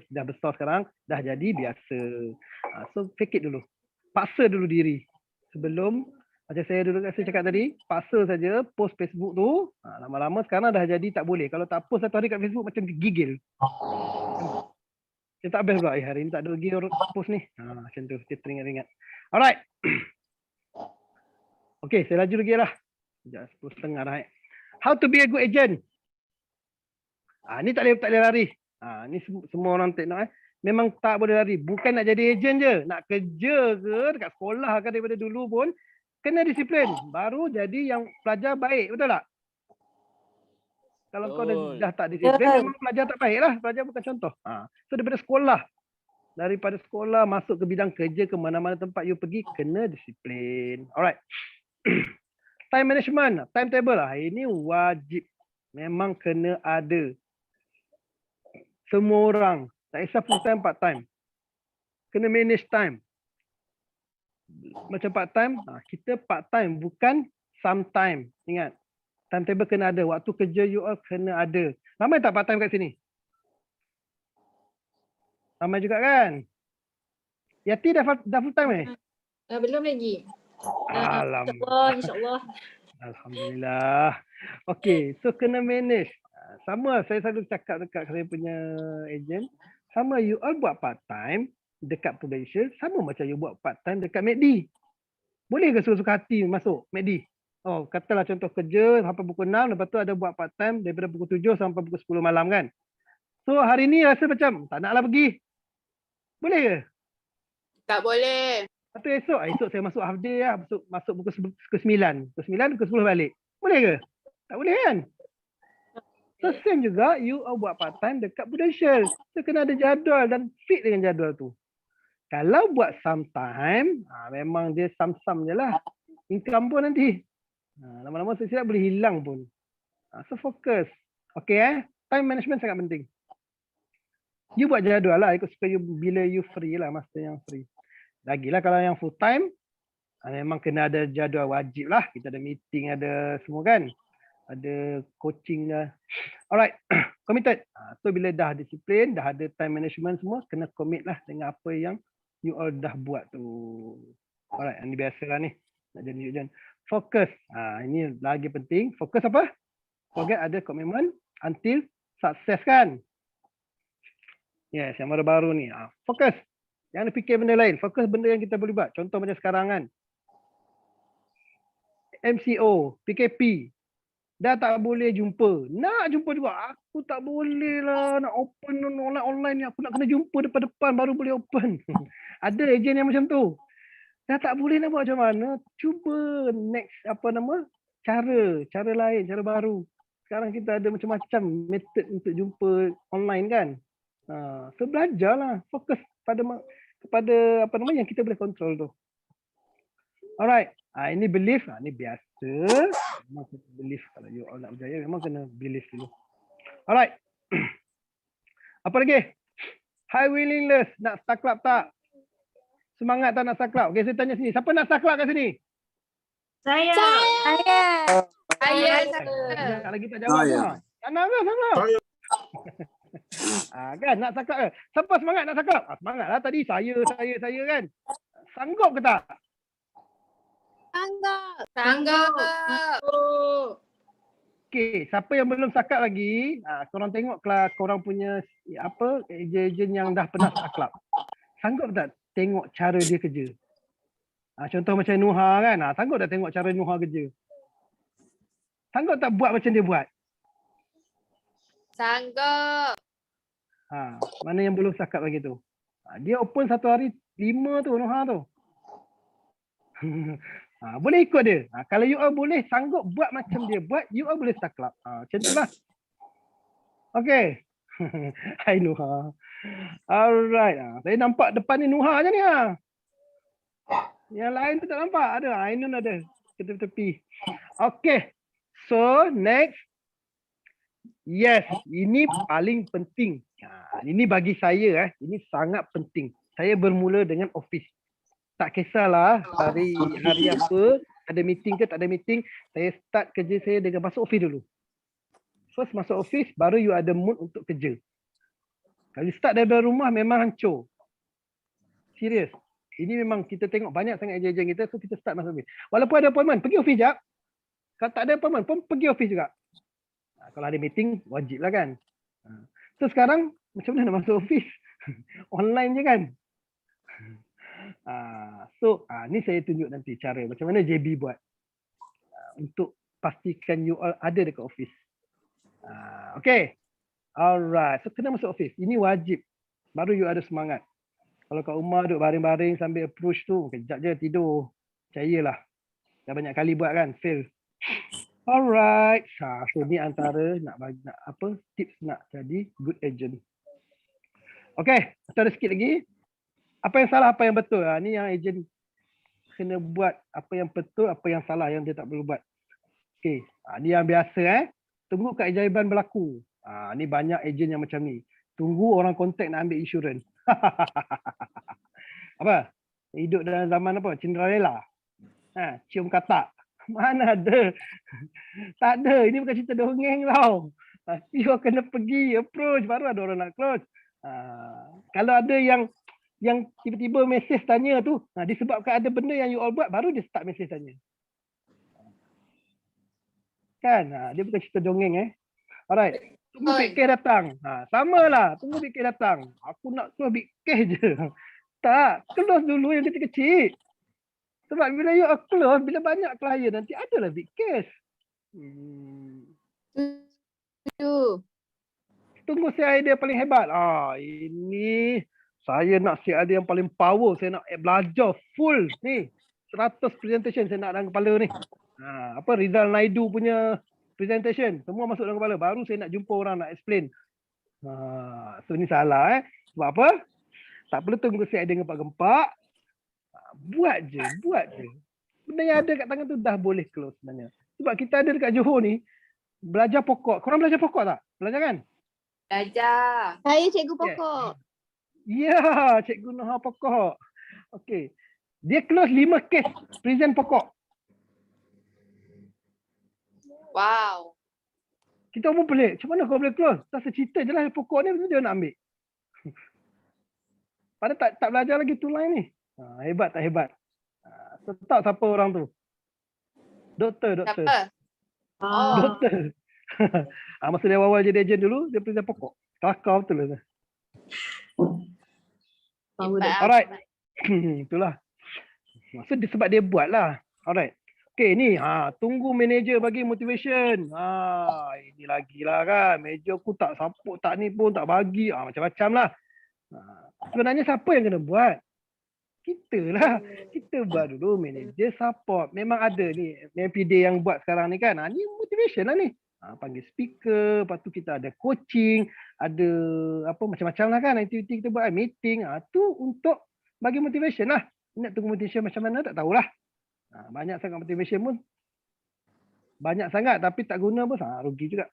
Dah besar sekarang, dah jadi biasa. So fake it dulu. Paksa dulu diri. Sebelum, macam saya dulu saya cakap tadi, paksa saja post Facebook tu. Lama-lama sekarang dah jadi tak boleh. Kalau tak post satu hari kat Facebook macam gigil. Dia tak best pula. Hari ni tak ada lagi orang post ni. Macam tu, kita teringat-ingat. Alright. Okay, saya laju lagi lah. 10.30 dah. How to be a good agent. Ni tak boleh lari. Ni semua orang tengok. Memang tak boleh lari. Bukan nak jadi ejen je. Nak kerja ke dekat sekolah ke daripada dulu pun kena disiplin. Baru jadi yang pelajar baik. Betul tak? Kalau kau dah tak disiplin, memang pelajar tak baik lah. Pelajar bukan contoh. So daripada sekolah masuk ke bidang kerja, ke mana-mana tempat you pergi, kena disiplin. Alright. Time management, timetable lah. Ini wajib. Memang kena ada. Semua orang. Tak kisah full time, part time. Kena manage time. Macam part time, kita part time bukan sometime. Ingat, timetable kena ada. Waktu kerja you all kena ada. Ramai tak part time kat sini? Ramai juga kan? Yati dah full time Belum lagi. Alhamdulillah. InsyaAllah. Alhamdulillah. Okay, so kena manage. Sama, saya selalu cakap dekat saya punya ejen. Sama, you all buat part time dekat Prudential, sama macam you buat part time dekat MACD. Boleh ke suka-suka hati masuk MACD? Katalah contoh kerja sampai pukul 6, lepas tu ada buat part time daripada pukul 7 sampai pukul 10 malam kan? So hari ni rasa macam tak naklah pergi. Boleh ke? Tak boleh. Lepas tu esok saya masuk half day lah, masuk pukul 9. Pukul 9, pukul 10 balik. Boleh ke? Tak boleh kan? So same juga, you buat part time dekat Prudential. So kena ada jadual dan fit dengan jadual tu. Kalau buat sometime, memang dia sam-sam je lah. Income pun nanti. Lama-lama silap boleh hilang pun. So fokus. Okay time management sangat penting. You buat jadual lah, ikut suka you bila you free lah, masa yang free. Lagilah kalau yang full time, memang kena ada jadual wajib lah. Kita ada meeting, ada semua kan. Ada coaching dah. Alright, committed. So bila dah disiplin, dah ada time management semua, kena commit lah dengan apa yang you all dah buat tu. Alright, ini biasalah ni. Nak jadi ujian. Fokus. Ini lagi penting. Fokus apa? Forget ada commitment until success kan? Yes, yang baru-baru ni. Fokus. Jangan fikir benda lain. Fokus benda yang kita boleh buat. Contoh macam sekarang kan. MCO, PKP. Dah tak boleh jumpa. Nak jumpa juga. Aku tak boleh lah. Nak open online ni. Aku nak kena jumpa depan-depan baru boleh open. Ada ejen yang macam tu. Dah tak boleh nak buat macam mana. Cuba next cara lain, cara baru. Sekarang kita ada macam-macam method untuk jumpa online kan. So belajarlah. Fokus kepada yang kita boleh kontrol tu. Alright. Ini belief. Ini biasa. Memang kena belief. Kalau you all nak berjaya memang kena belief dulu. Alright. Apa lagi? High willingness. Nak start club tak? Semangat tak nak start club? Okay, saya tanya sini. Siapa nak start club kat sini? Saya. Sekejap lagi tak jawab. Sana ke? Sana. Kan nak start club ke? Siapa semangat nak start club? Semangat lah tadi. Saya kan. Sanggup ke tak? Sanggup. Okay, siapa yang belum start club lagi, korang tengoklah korang punya apa ejen yang dah pernah start club. Sanggup tak tengok cara dia kerja? Contoh macam Nuha kan, sanggup tak tengok cara Nuha kerja? Sanggup tak buat macam dia buat? Sanggup. Mana yang belum start club lagi tu? Dia open satu hari 5 tu Nuha tu. Boleh ikut dia. Kalau you all boleh sanggup buat macam dia buat, you all boleh start club. Macam tu lah. Okay. Hai Nuha. Alright. Saya nampak depan ni Nuha je ni. Yang lain tu tak nampak. Ada. Ainun ada. Tepi-tepi. Okay. So next. Yes. Ini paling penting. Ini bagi saya. Ini sangat penting. Saya bermula dengan office. Tak kisahlah hari apa, ada meeting ke tak ada meeting, saya start kerja saya dengan masuk office dulu. First masuk office, baru you ada mood untuk kerja. Kalau start daripada rumah memang hancur. Serius. Ini memang kita tengok banyak sangat ejen kita, so kita start masuk office. Walaupun ada appointment, pergi office jap. Kalau tak ada appointment pun pergi office juga. Kalau ada meeting, wajib lah kan. So sekarang, macam mana nak masuk office? Online je kan? Ni saya tunjuk nanti cara macam mana JB buat untuk pastikan you all ada dekat office. Okay. Alright. So kena masuk office. Ini wajib. Baru you ada semangat. Kalau kat rumah duduk baring-baring sambil approach tu, kejap je tidur. Percayalah. Dah banyak kali buat kan, fail. Alright. So ni antara nak tips nak jadi good agent. Okay. Ada sikit lagi. Apa yang salah, apa yang betul. Ni yang ejen kena buat apa yang betul, apa yang salah yang dia tak perlu buat. Okey. Ni yang biasa Tunggu keajaiban berlaku. Ni banyak ejen yang macam ni. Tunggu orang kontak nak ambil insurans. Apa? Hidup dalam zaman apa? Cinderella. Cium katak. Mana ada? Tak ada. Ini bukan cerita dongeng tau. You kena pergi approach baru ada orang nak close. Kalau ada yang tiba-tiba mesej tanya tu, disebabkan ada benda yang you all buat, baru dia start mesej tanya. Kan? Dia bukan cerita dongeng Alright. Tunggu big case datang. Samalah. Tunggu big case datang. Aku nak close big case je. Tak. Close dulu yang kecil-kecil. Sebab bila you all close, bila banyak klien, nanti adalah big case. Tunggu saya idea paling hebat. Ini saya nak si ada yang paling power. Saya nak belajar full ni. 100 presentation saya nak dalam kepala ni. Rizal Naidu punya presentation. Semua masuk dalam kepala. Baru saya nak jumpa orang nak explain. So ni salah Sebab apa? Tak perlu tunggu si ada gempak-gempak. Buat je. Benda yang ada kat tangan tu dah boleh close sebenarnya. Sebab kita ada dekat Johor ni. Belajar pokok. Korang belajar pokok tak? Belajar kan? Belajar. Saya cikgu pokok. Ya, cikgu Noha pokok. Okey. Dia close 5 kes present pokok. Wow. Kita pun pelik. Macam mana kau boleh close? Tak secerita je lah pokok ni, dia nak ambil. Padahal tak belajar lagi tu line ni. Hebat tak hebat? Tahu siapa orang tu? Doktor. Siapa? Doktor. Masa dia awal jadi ejen dulu, dia present pokok. Kelakar betul lah. Alright. Itulah. Maksud sebab dia buat lah. Alright. Okay ni. Tunggu manager bagi motivation. Ini lagi lah kan. Manager aku tak support, tak ni pun tak bagi. Macam-macam lah. Sebenarnya siapa yang kena buat? Kita lah. Kita buat dulu manager support. Memang ada ni. MPD yang buat sekarang ni kan. Ni motivation lah ni. Panggil speaker, lepas tu kita ada coaching, ada apa macam-macam lah kan aktiviti kita buat, meeting, tu untuk bagi motivation lah. Nak tunggu motivation macam mana tak tahulah. Banyak sangat motivation pun. Banyak sangat tapi tak guna pun rugi juga.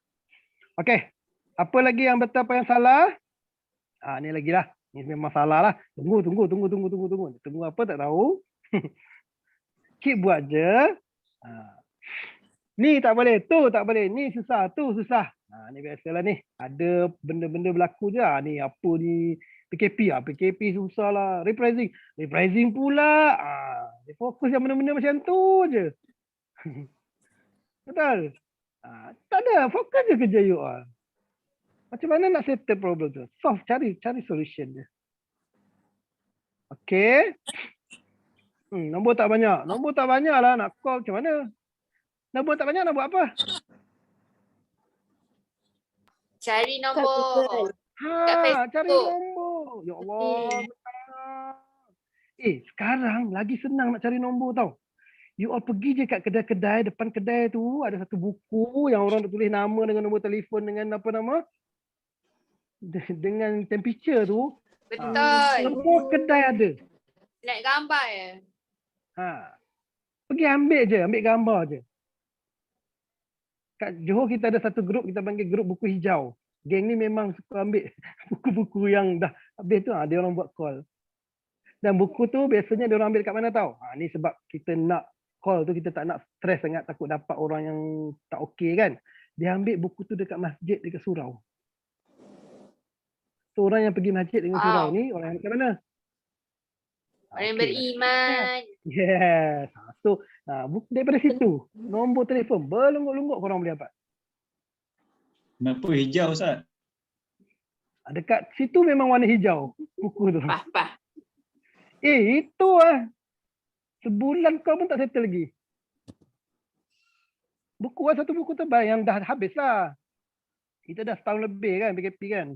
Okey. Apa lagi yang betul, apa yang salah? Ni lagi lah. Ni memang salah lah. Tunggu. Tunggu apa tak tahu. Keep buat je. Ni tak boleh, tu tak boleh. Ni susah, tu susah. Ni biasalah ni. Ada benda-benda berlaku je. Ni apa ni? PKP PKP susah lah. Reprising pula. Dia fokus yang benda-benda macam tu je. Betul? Tak ada. Fokus je kerja you all. Macam mana nak settle problem tu? Solve, cari solution je. Okay. Nombor tak banyak. Nombor tak banyak lah nak call macam mana? Nombor tak banyak nak buat apa? Cari nombor. Cari nombor. Ya Allah. Sekarang lagi senang nak cari nombor tau. You all pergi je kat kedai-kedai, depan kedai tu ada satu buku yang orang tulis nama dengan nombor telefon dengan apa nama? Dengan temperature tu. Betul. Semua kedai ada. Nak gambar ya? Pergi ambil gambar je. Kat Johor kita ada satu grup, kita panggil grup buku hijau. Geng ni memang suka ambil buku-buku yang dah habis tu, dia orang buat call. Dan buku tu biasanya dia orang ambil kat mana tahu? Ni sebab kita nak call tu, kita tak nak stres sangat, takut dapat orang yang tak okey kan. Dia ambil buku tu dekat masjid, dekat surau. So orang yang pergi masjid dengan surau ni, orang yang dekat mana? Orang yang beriman. Yes. So daripada situ, nombor telefon berlungguk-lungguk korang boleh dapat. Kenapa hijau Ustaz? Dekat situ memang warna hijau buku tu. Pah. Itu lah. Sebulan kau pun tak settle lagi. Buku lah, satu buku tebal yang dah habis lah. Kita dah setahun lebih kan PKP kan.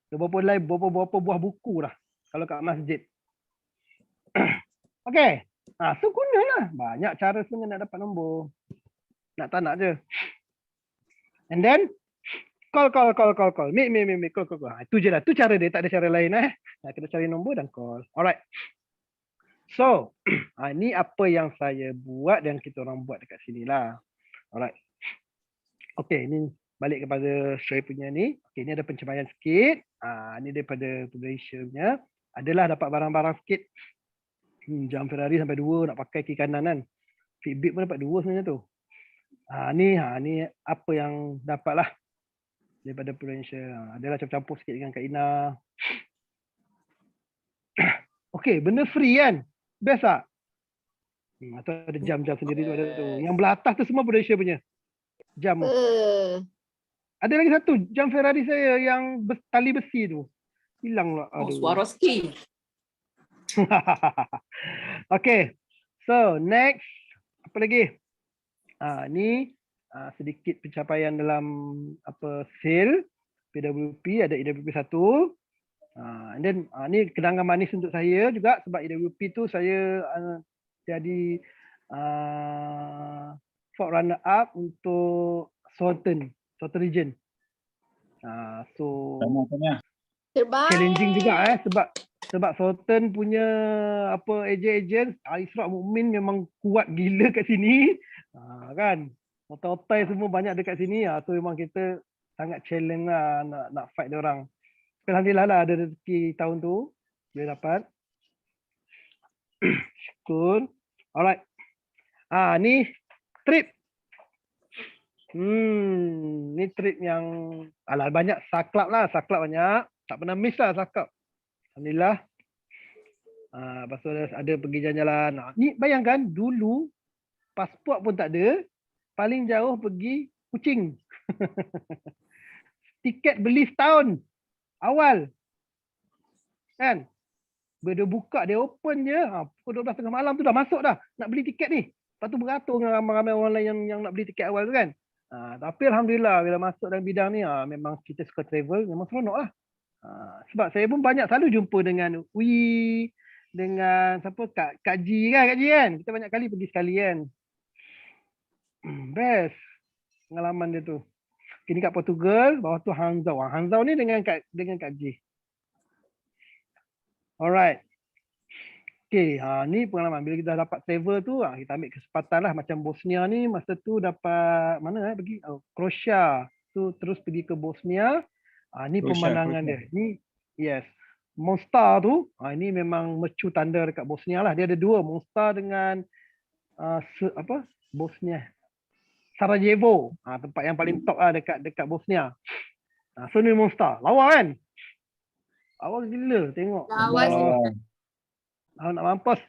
Berapa buah buku lah kalau kat masjid. Okay. So gunalah. Banyak cara sebenarnya nak dapat nombor. Nak tak nak je. And then call. Make call. Itu je lah. Itu cara dia. Tak ada cara lain Kita cari nombor dan call. Alright. So, ni apa yang saya buat dan kita orang buat dekat sini lah. Alright. Okay, ni balik kepada saya punya ni. Okay, ni ada pencapaian sikit. Ni daripada Malaysia punya. Adalah dapat barang-barang sikit. Jam Ferrari sampai 2 nak pakai kiri kanan kan. Fitbit pun dapat 2 sebenarnya tu. Ni apa yang dapat lah daripada Prudential. Adalah campur-campur sikit dengan Kak Ina. Okay, benda free kan? Best tak? Atau ada jam-jam sendiri tu ada tu. Yang belah atas tu semua Prudential punya. Jam. Ada lagi satu, jam Ferrari saya yang tali besi tu. Hilang lah. Swarovski. Okay. So, next. Apa lagi? Ni sedikit pencapaian dalam sale PWP, ada EWP 1. And then ni kenangan manis untuk saya juga sebab EWP tu saya jadi Ford runner up untuk Southern region. So challenging juga sebab Southern punya agent Isra Mukmin memang kuat gila kat sini. Kan? Otai-otai semua banyak dekat sini. So memang kita sangat challenge lah nak fight dia orang. Alhamdulillah lah ada rezeki tahun tu boleh dapat. Syukur. Alright. Ni trip. Ni trip yang banyak saklap banyak. Tak pernah miss lah saklap. Alhamdulillah. Lepas tu ada pergi jalan-jalan. Ni bayangkan dulu pasport pun tak ada. Paling jauh pergi Kuching. Tiket beli setahun. Awal. Kan? Bila dia buka, dia open je. Pukul 12 tengah malam tu dah masuk dah. Nak beli tiket ni. Lepas tu beratur dengan ramai-ramai orang lain yang nak beli tiket awal tu kan. Tapi Alhamdulillah bila masuk dalam bidang ni, memang kita suka travel, memang seronok lah. Sebab saya pun banyak selalu jumpa dengan Ui, dengan siapa, Kak Ji kan. Kita banyak kali pergi sekali kan. Best pengalaman dia tu. Ini kat Portugal, bawah tu Hangzhou. Hangzhou ni dengan Kak Ji. Alright. Okey, ni pengalaman bila kita dapat travel tu, kita ambil kesempatan lah macam Bosnia ni masa tu dapat mana pergi Croatia. Tu terus pergi ke Bosnia. Ni Croatia, pemandangan Croatia. dia. Ni yes. Mostar tu, ini memang mercu tanda dekat Bosnia lah. Dia ada dua, Mostar dengan Bosnia. Sarajevo, tempat yang paling top lah dekat Bosnia. So ni Mostar. Lawa kan? Lawa gila tengok. Lawa Nak mampus.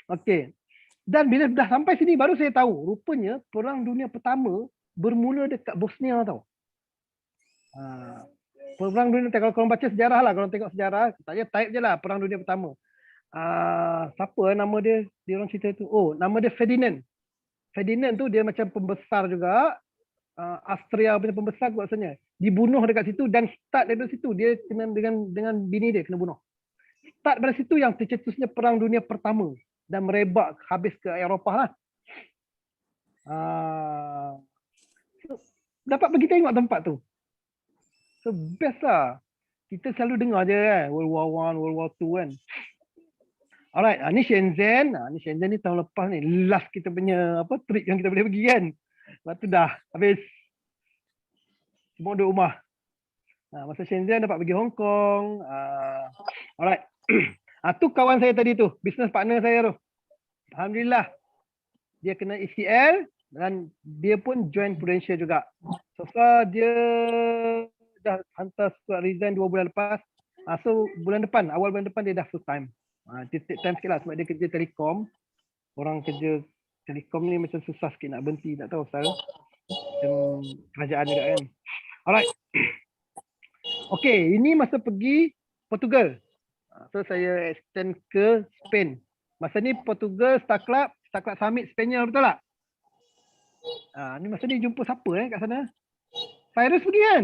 Okey. Dan bila dah sampai sini baru saya tahu rupanya Perang Dunia Pertama bermula dekat Bosnia tau. Perang Dunia, kalau korang baca sejarah lah, korang tengok sejarah, tak payah type je lah Perang Dunia Pertama. Siapa nama dia? Dia orang cerita tu. Oh, nama dia Ferdinand. Ferdinand tu dia macam pembesar juga. Austria punya pembesar rasanya. Dibunuh dekat situ dan start dari situ dia kena dengan bini dia kena bunuh. Start dari situ yang tercetusnya Perang Dunia Pertama dan merebak habis ke Eropah lah. Dapat pergi tengok tempat tu. So best lah. Kita selalu dengar je kan World War I, World War II kan. Alright, ni Shenzhen. Ni Shenzhen ni tahun lepas ni. Last kita punya trip yang kita boleh pergi kan. Lepas tu dah habis. Semua duduk rumah. Masa Shenzhen dapat pergi Hong Kong. Alright. Tu kawan saya tadi tu. Business partner saya tu. Alhamdulillah. Dia kena ECL dan dia pun join Prudential juga. So far dia dah hantar surat resign 2 bulan lepas. So awal bulan depan dia dah full time. Dia take time sikit lah sebab dia kerja telekom. Orang kerja telekom ni macam susah sikit nak berhenti, tak tahu pasal. Kerajaan juga kan. Alright. Okay, ini masa pergi Portugal. So saya extend ke Spain. Masa ni Portugal Star Club Summit Spanyol, betul tak? Ni masa ni jumpa siapa kat sana? Cyrus pergi kan?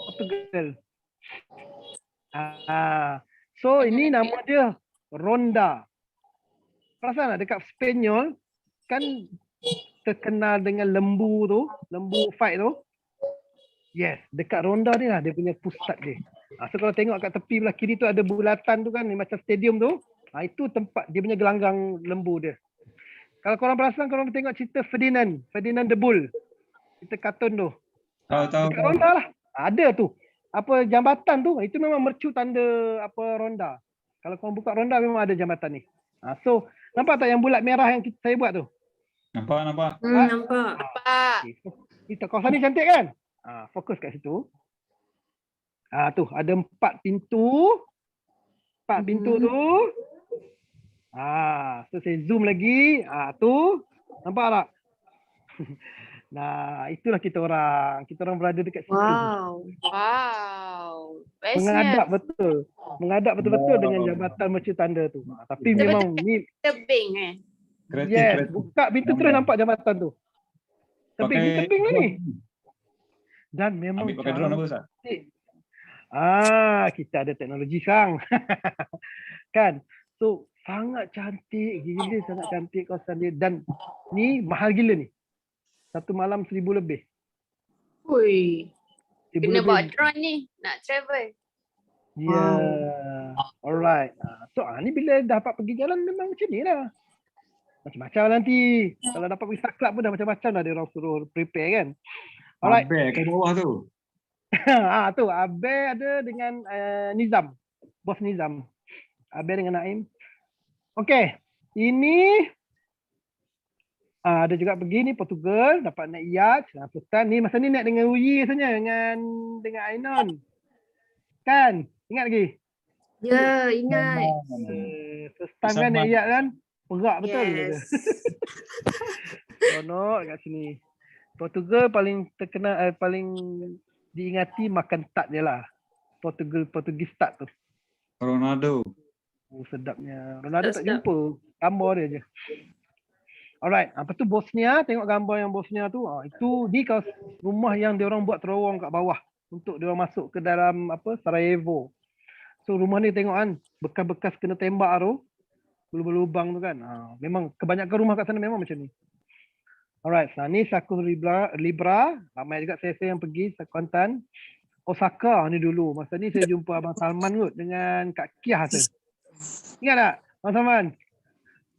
Portugal. So ini nama dia Ronda. Perasan tak dekat Spanyol kan terkenal dengan lembu tu, lembu fight tu. Yes, dekat Ronda ni lah dia punya pusat dia. So kalau tengok kat tepi belah kiri tu ada bulatan tu kan, macam stadium tu. Itu tempat dia punya gelanggang lembu dia. Kalau korang perasan, korang tengok cerita Ferdinand the Bull. Cerita kartun tu. Tahu. Dekat Ronda lah. Ada tu. Jambatan tu, itu memang mercu tanda Ronda. Kalau korang buka Ronda memang ada jambatan ni. So, nampak tak yang bulat merah yang saya buat tu? Nampak. Nampak. Kita kawasan ni cantik kan? Fokus kat situ. Tu ada 4 pintu. 4 pintu tu. So saya zoom lagi. Tu nampak tak? Nah, itulah kita orang. Kita orang berada dekat situ. Wow. Menghadap betul. Menghadap betul-betul dengan jambatan mercu tanda tu. Tapi memang ni Tebing yes, buka pintu terus nampak jambatan tu. Tebing ni. Dan memang Ambil pakai drone apa Ustaz? Kita ada teknologi sekarang. Kan? So sangat cantik, gila sangat cantik kawasan dia dan ni mahal gila ni. Satu malam 1,000 lebih. Ui. 1,000 Kena lebih. bawa drone ni nak travel. Yeah. Alright. So ni bila dapat pergi jalan memang macam ni lah. Macam-macam nanti. Kalau dapat pergi Star Club pun dah macam-macam lah dia orang suruh prepare kan. Alright. Abel kat bawah tu. Tu Abel ada dengan Nizam. Bos Nizam. Abel dengan Naim. Okay. Ini ada juga pergi ni Portugal, dapat naik yacht, Sultan ni masa ni naik dengan Uyi rasanya dengan Ainon. Kan? Ingat lagi? Ya, ingat. First time kan naik yacht kan? Perak betul. Yes. Seronok kat sini. Portugal paling terkenal paling diingati makan tart dia lah. Portugis tart tu. Ronaldo. Sedapnya. Ronaldo tak Sedap. jumpa. Gambar dia je. Alright, apa tu Bosnia, tengok gambar yang Bosnia tu. Itu di rumah yang dia orang buat terowong kat bawah untuk dia orang masuk ke dalam Sarajevo. So rumah ni tengok kan, bekas-bekas kena tembak tu. Berlubang tu kan. Memang kebanyakan rumah kat sana memang macam ni. Alright, ni Saku Libra. Ramai juga saya yang pergi Kuantan. Osaka ni dulu. Masa ni saya jumpa Abang Salman kot dengan Kak Kiah tu. Ingat tak, Mas Aman?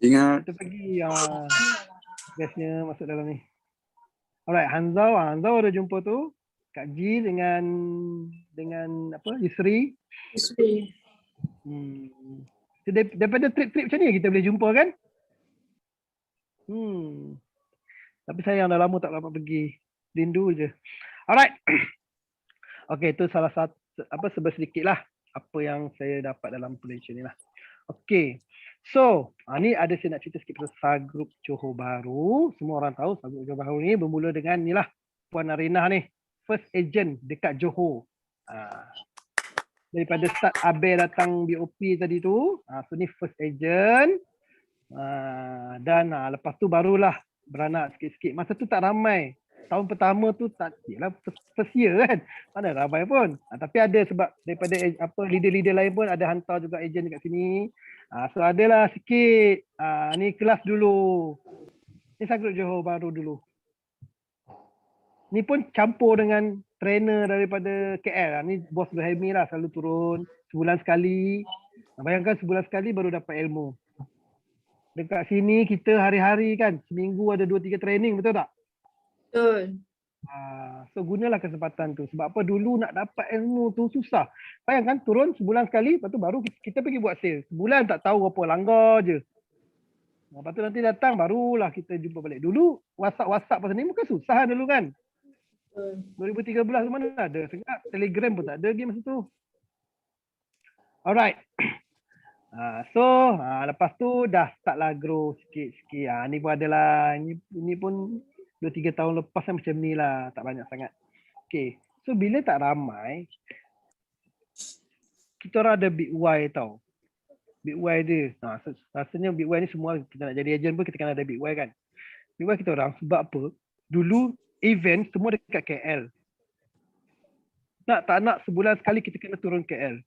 Ingat. Kita pergi bestnya masuk dalam ni. Alright, Hanzau ada jumpa tu. Kak G dengan apa? Yusri. So, daripada trip-trip macam ni kita boleh jumpa kan? Tapi sayang dah lama tak dapat pergi. Rindu je. Alright. Okay, itu salah satu sedikit lah apa yang saya dapat dalam presentation ni lah. Okay. So, ni ada saya nak cerita sikit pasal Sagrup Johor Bahru. Semua orang tahu Sagrup Johor Bahru ni bermula dengan ni lah Puan Arinah ni. First agent dekat Johor. Daripada start Abel datang BOP tadi tu. So ni first agent. Dan lepas tu barulah beranak sikit-sikit. Masa tu tak ramai. Tahun pertama tu tak, yalah first year kan. Mana ramai pun. Tapi ada sebab daripada leader-leader lain pun ada hantar juga agent dekat sini. So adalah sikit. Ni kelas dulu. Ni Sagrup Johor Bahru dulu. Ni pun campur dengan trainer daripada KL. Ni bos Berhemi lah, selalu turun sebulan sekali. Bayangkan sebulan sekali baru dapat ilmu. Dekat sini kita hari-hari kan, seminggu ada 2-3 training, betul tak? Betul. So gunalah kesempatan tu. Sebab apa, dulu nak dapat ilmu tu susah. Bayangkan turun sebulan sekali, lepas tu baru kita pergi buat sale. Sebulan tak tahu apa, langgar je. Lepas tu nanti datang barulah kita jumpa balik. Dulu WhatsApp pasal ni bukan susah dulu kan. 2013 tu mana ada. Sekarang Telegram pun tak ada game masa tu. Alright. So lepas tu dah start lah grow sikit-sikit. Ni pun adalah, ni pun 2-3 tahun lepas macam ni lah. Tak banyak sangat. Okay. So bila tak ramai, kita orang ada Big Y tau. Big Y dia. Rasanya Big Y ni semua kita nak jadi agent pun kita kena ada Big Y kan. Big Y kita orang sebab apa? Dulu event semua dekat KL. Tak nak sebulan sekali kita kena turun KL.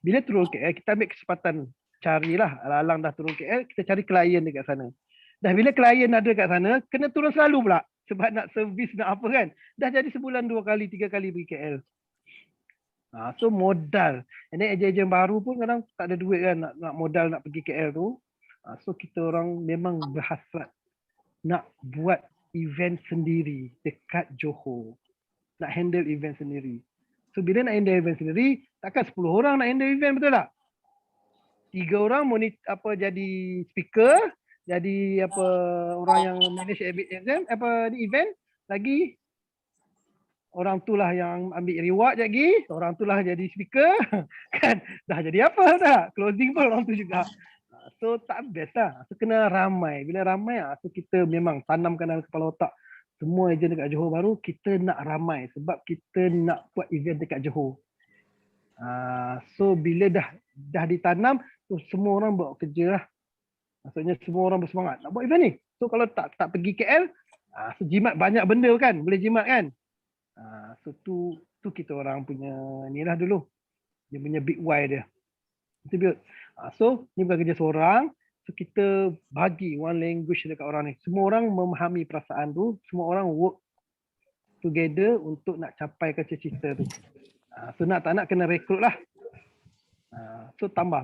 Bila turun KL, kita ambil kesempatan carilah. Alang dah turun KL, kita cari klien dekat sana. Dah bila klien ada kat sana, kena turun selalu pula. Sebab nak servis, nak apa kan. Dah jadi sebulan 2 kali, 3 kali pergi KL. So modal. And then ejen-ejen baru pun kadang tak ada duit kan nak modal nak pergi KL tu. So kita orang memang berhasrat nak buat event sendiri dekat Johor. Nak handle event sendiri. So bila nak handle event sendiri, takkan 10 orang nak handle event, betul tak? 3 orang jadi speaker, jadi orang yang manage event, event, lagi orang tu lah yang ambil reward lagi, orang tu lah jadi speaker. Kan dah jadi apa dah? Closing pun orang tu juga. So tak best lah. So kena ramai. Bila ramai, so kita memang tanamkan dalam kepala otak. Semua ejen dekat Johor Bahru, kita nak ramai. Sebab kita nak buat event dekat Johor. So bila dah ditanam, so semua orang buat kerja lah. Maksudnya semua orang bersemangat nak buat event ni. So kalau tak pergi KL, so jimat banyak benda kan. Boleh jimat kan. So tu kita orang punya ni lah dulu. Dia punya big Y dia. Itu build. So ni bukan kerja seorang. So kita bagi one language dekat orang ni. Semua orang memahami perasaan tu. Semua orang work together untuk nak capaikan cita-cita tu. So nak tak nak kena rekrut lah. So tambah.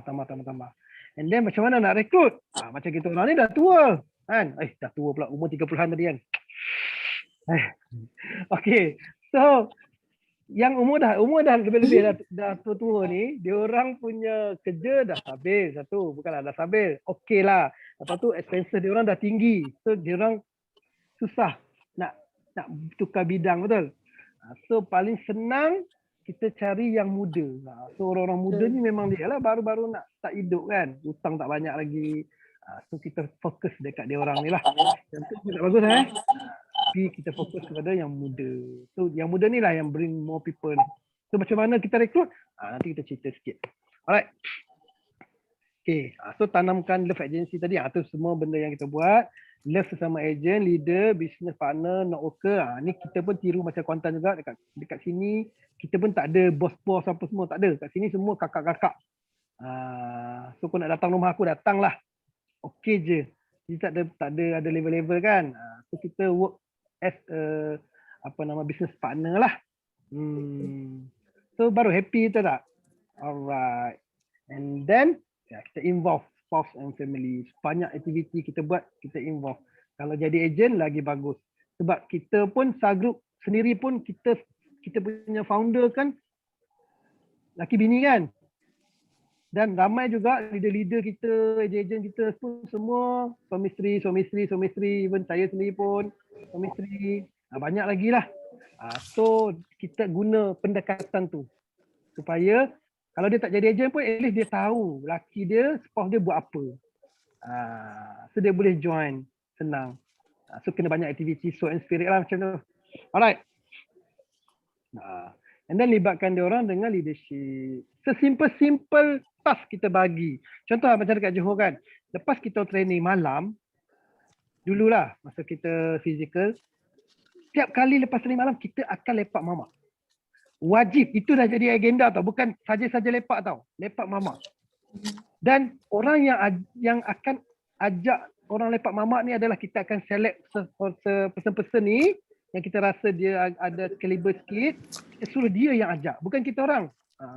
And then macam mana nak rekrut? Macam kita orang ni dah tua. Kan? Dah tua pula. Umur 30-an tadi kan. Okay. So yang umur dah lebih-lebih dah tua-tua ni, dia orang punya kerja dah stabil satu, bukanlah dah stabil. Okey lah. Lepas tu expenses dia orang dah tinggi. So dia orang susah nak tukar bidang, betul. So paling senang kita cari yang muda. So orang-orang muda ni memang dia lah baru-baru nak start hidup kan. Hutang tak banyak lagi. So kita fokus dekat dia orang ni lah. Yang tu tak bagus tapi kita fokus kepada yang muda. So yang muda ni lah yang bring more people ni. So macam mana kita rekrut? Nanti kita cerita sikit. Alright. Okay. So tanamkan love agency tadi. Tu semua benda yang kita buat. Love sesama agent, leader, business partner, networker. Ni kita pun tiru macam Kuantan juga. Dekat sini kita pun tak ada bos-bos apa semua. Tak ada. Kat sini semua kakak-kakak. So kau nak datang rumah aku, datang lah. Okay je. Jadi tak ada level-level kan. So kita work as business partner lah. So baru happy, betul tak? Alright. And then Ya, kita involve spouse and family. Banyak aktiviti kita buat, kita involve. Kalau jadi agent lagi bagus. Sebab kita pun Sagroup sendiri pun kita punya founder kan laki bini kan. Dan ramai juga leader-leader kita, ejen-ejen kita pun semua suami isteri, even saya sendiri pun suami isteri. Banyak lagi lah. So kita guna pendekatan tu supaya kalau dia tak jadi ejen pun at least dia tahu laki dia, spouse dia buat apa. So dia boleh join senang. So kena banyak aktiviti so and spirit lah macam tu. Alright. And then libatkan dia orang dengan leadership. Sesimpel-simple task kita bagi. Contoh macam dekat Johor kan. Lepas kita training malam, dululah masa kita physical, setiap kali lepas training malam kita akan lepak mamak. Wajib, itu dah jadi agenda tau. Bukan saja-saja lepak tau. Lepak mamak. Dan orang yang akan ajak orang lepak mamak ni adalah kita akan select person-person ni yang kita rasa dia ada kaliber sikit, kita suruh dia yang ajak, bukan kita orang.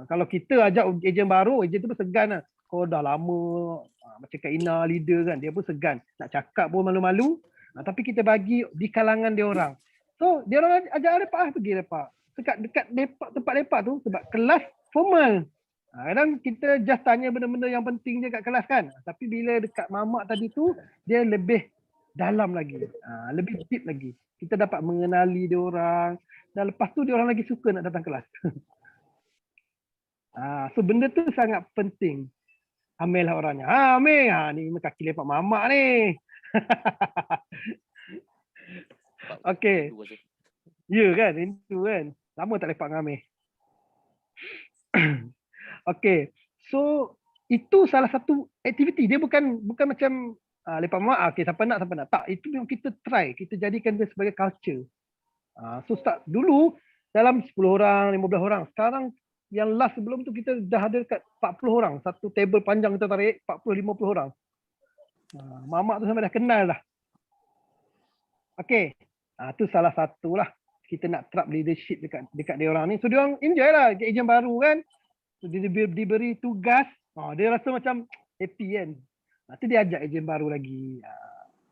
Kalau kita ajak ejen baru, ejen tu pun segan lah. Kau dah lama, macam Kak Ina leader kan, dia pun segan. Nak cakap pun malu-malu. Tapi kita bagi di kalangan dia orang. So, dia orang ajak lepak, pergi lepak. Dekat lepak, tempat lepak tu, sebab kelas formal. Kadang kita just tanya benda-benda yang penting je kat kelas kan. Tapi bila dekat mamak tadi tu, dia lebih dalam lagi. Lebih deep lagi. Kita dapat mengenali dia orang. Dan lepas tu dia orang lagi suka nak datang kelas. So benda tu sangat penting. Amil lah orangnya. Amil. Ni kaki lepak mamak ni. Okay. Ya kan? Itu kan. Lama tak lepak dengan Amil. Okay, so itu salah satu aktiviti. Dia bukan macam lepak mamak, okay, siapa nak. Tak, itu yang kita try. Kita jadikan dia sebagai culture. So start dulu dalam 10 orang, 15 orang. Sekarang yang last sebelum tu kita dah ada dekat 40 orang. Satu table panjang kita tarik 40-50 orang. Mamak tu sampai dah kenal dah. Okay, tu salah satu lah. Kita nak trap leadership dekat dia orang ni. So dia orang enjoy lah. Ejen baru kan. So, dia diberi tugas, dia rasa macam happy kan. Nanti dia ajak ejen baru lagi.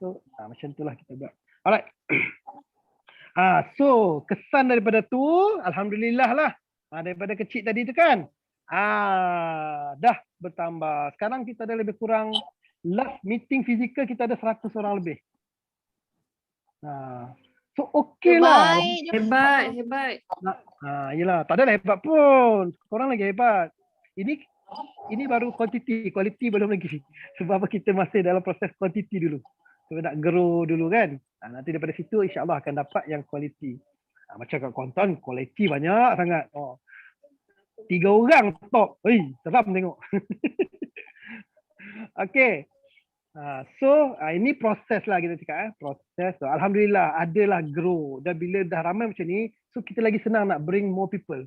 So macam itulah kita buat. Alright. So kesan daripada tu, alhamdulillah lah. Daripada kecil tadi tu kan. Dah bertambah. Sekarang kita ada lebih kurang, last meeting fizikal kita ada 100 orang lebih. So okey lah. Hebat. Yelah, tak adalah hebat pun. Korang lagi hebat. Ini baru quantity belum lagi. Sebab kita masih dalam proses quantity dulu. Sebab nak grow dulu kan. Nanti daripada situ insya-Allah akan dapat yang quality. Macam kat Kuantan, quality banyak sangat. 3 orang top. Seram tengok. Okay. So ini proses lah kita cakap. Proses. So, alhamdulillah adalah grow. Dan bila dah ramai macam ni, so kita lagi senang nak bring more people.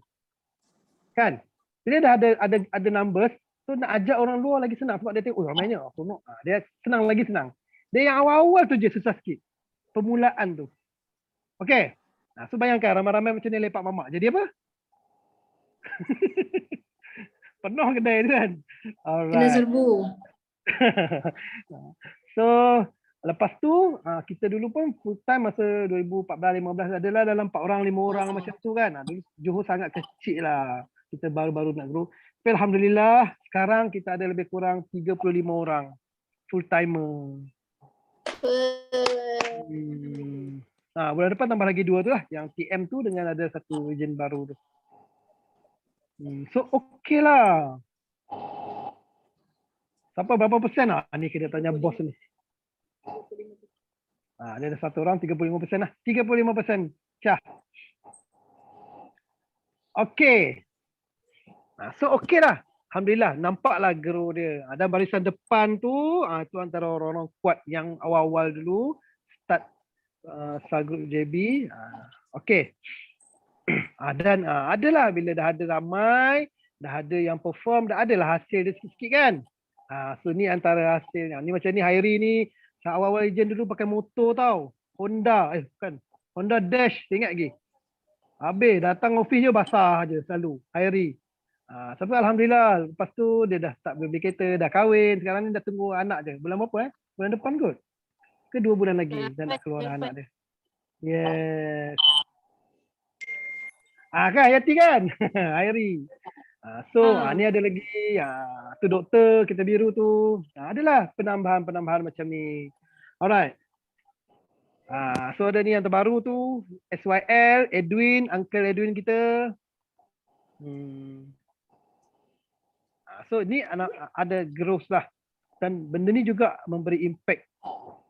Kan? Bila dah ada numbers, so nak ajak orang luar lagi senang sebab dia tengok ramainya. Dia lagi senang. Dia yang awal-awal tu je susah sikit. Permulaan tu. Okay. So bayangkan ramai-ramai macam ni lepak mamak. Jadi apa? Penuh kedai tu kan. Alright. Kena serbu. So lepas tu kita dulu pun full time masa 2014-15 adalah dalam 4 orang 5 orang macam tu kan. Dulu Johor sangat kecil lah. Kita baru-baru nak grow. Tapi alhamdulillah sekarang kita ada lebih kurang 35 orang full timer. Bulan depan tambah lagi 2 tu lah. Yang TM tu dengan ada satu ejen baru tu. So okey lah. Sampai berapa persen lah? Ni kita tanya bos ni. Dia ada satu orang 35% lah. 35%. Syah. Okey. So okey lah. Alhamdulillah. Nampaklah grow dia. Dan barisan depan tu, tu antara orang-orang kuat yang awal-awal dulu. Start Sagroup JB. Okey. Dan adalah bila dah ada ramai, dah ada yang perform, dah adalah hasil dia sikit-sikit kan. So ni antara hasilnya. Ni macam ni Hairi ni awal-awal ejen dulu pakai motor tau. Honda, bukan. Honda Dash, ingat lagi. Habis datang office je basah je selalu. Hairi. Sampai alhamdulillah, lepas tu dia dah start beli kereta, dah kahwin, sekarang ni dah tunggu anak je. Bulan berapa Bulan depan kot? Ke 2 bulan lagi dah nak keluar anak dia. Yes. Kan Hayati kan? Hairi. Ni ada lagi tu doktor kita biru tu. Adalah penambahan macam ni. Alright. So ada ni yang terbaru tu, SYL, Edwin, Uncle Edwin kita. So ni ada growth lah. Dan benda ni juga memberi impact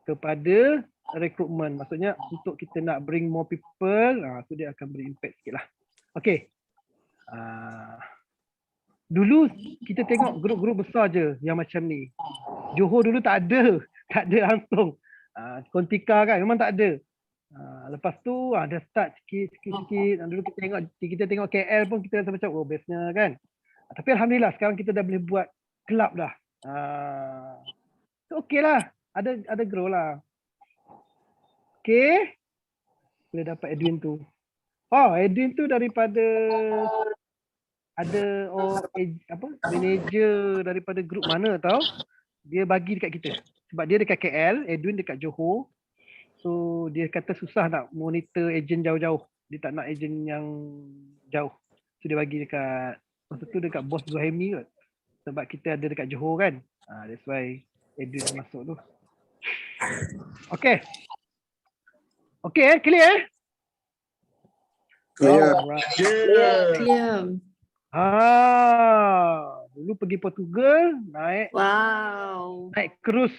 kepada rekrutmen. Maksudnya untuk kita nak bring more people, so dia akan beri impact sikit lah. Okay. Dulu kita tengok grup-grup besar je yang macam ni. Johor dulu tak ada langsung. Kontika kan memang tak ada. Lepas tu dah start sikit. Dulu kita tengok KL pun kita rasa macam bestnya kan. Tapi alhamdulillah sekarang kita dah boleh buat kelab dah. So okey lah. Ada grow lah. Okey. Boleh dapat Edwin tu. Edwin tu daripada ada manager daripada grup mana tau. Dia bagi dekat kita. Sebab dia dekat KL, Edwin dekat Johor. So dia kata susah nak monitor ejen jauh-jauh. Dia tak nak ejen yang jauh. So dia bagi dekat, masa tu dekat bos Zuhaimi kot. Sebab kita ada dekat Johor kan. That's why Edwin masuk tu. Okay. Okay clear Clear. Clear. Dulu pergi Portugal, naik cruise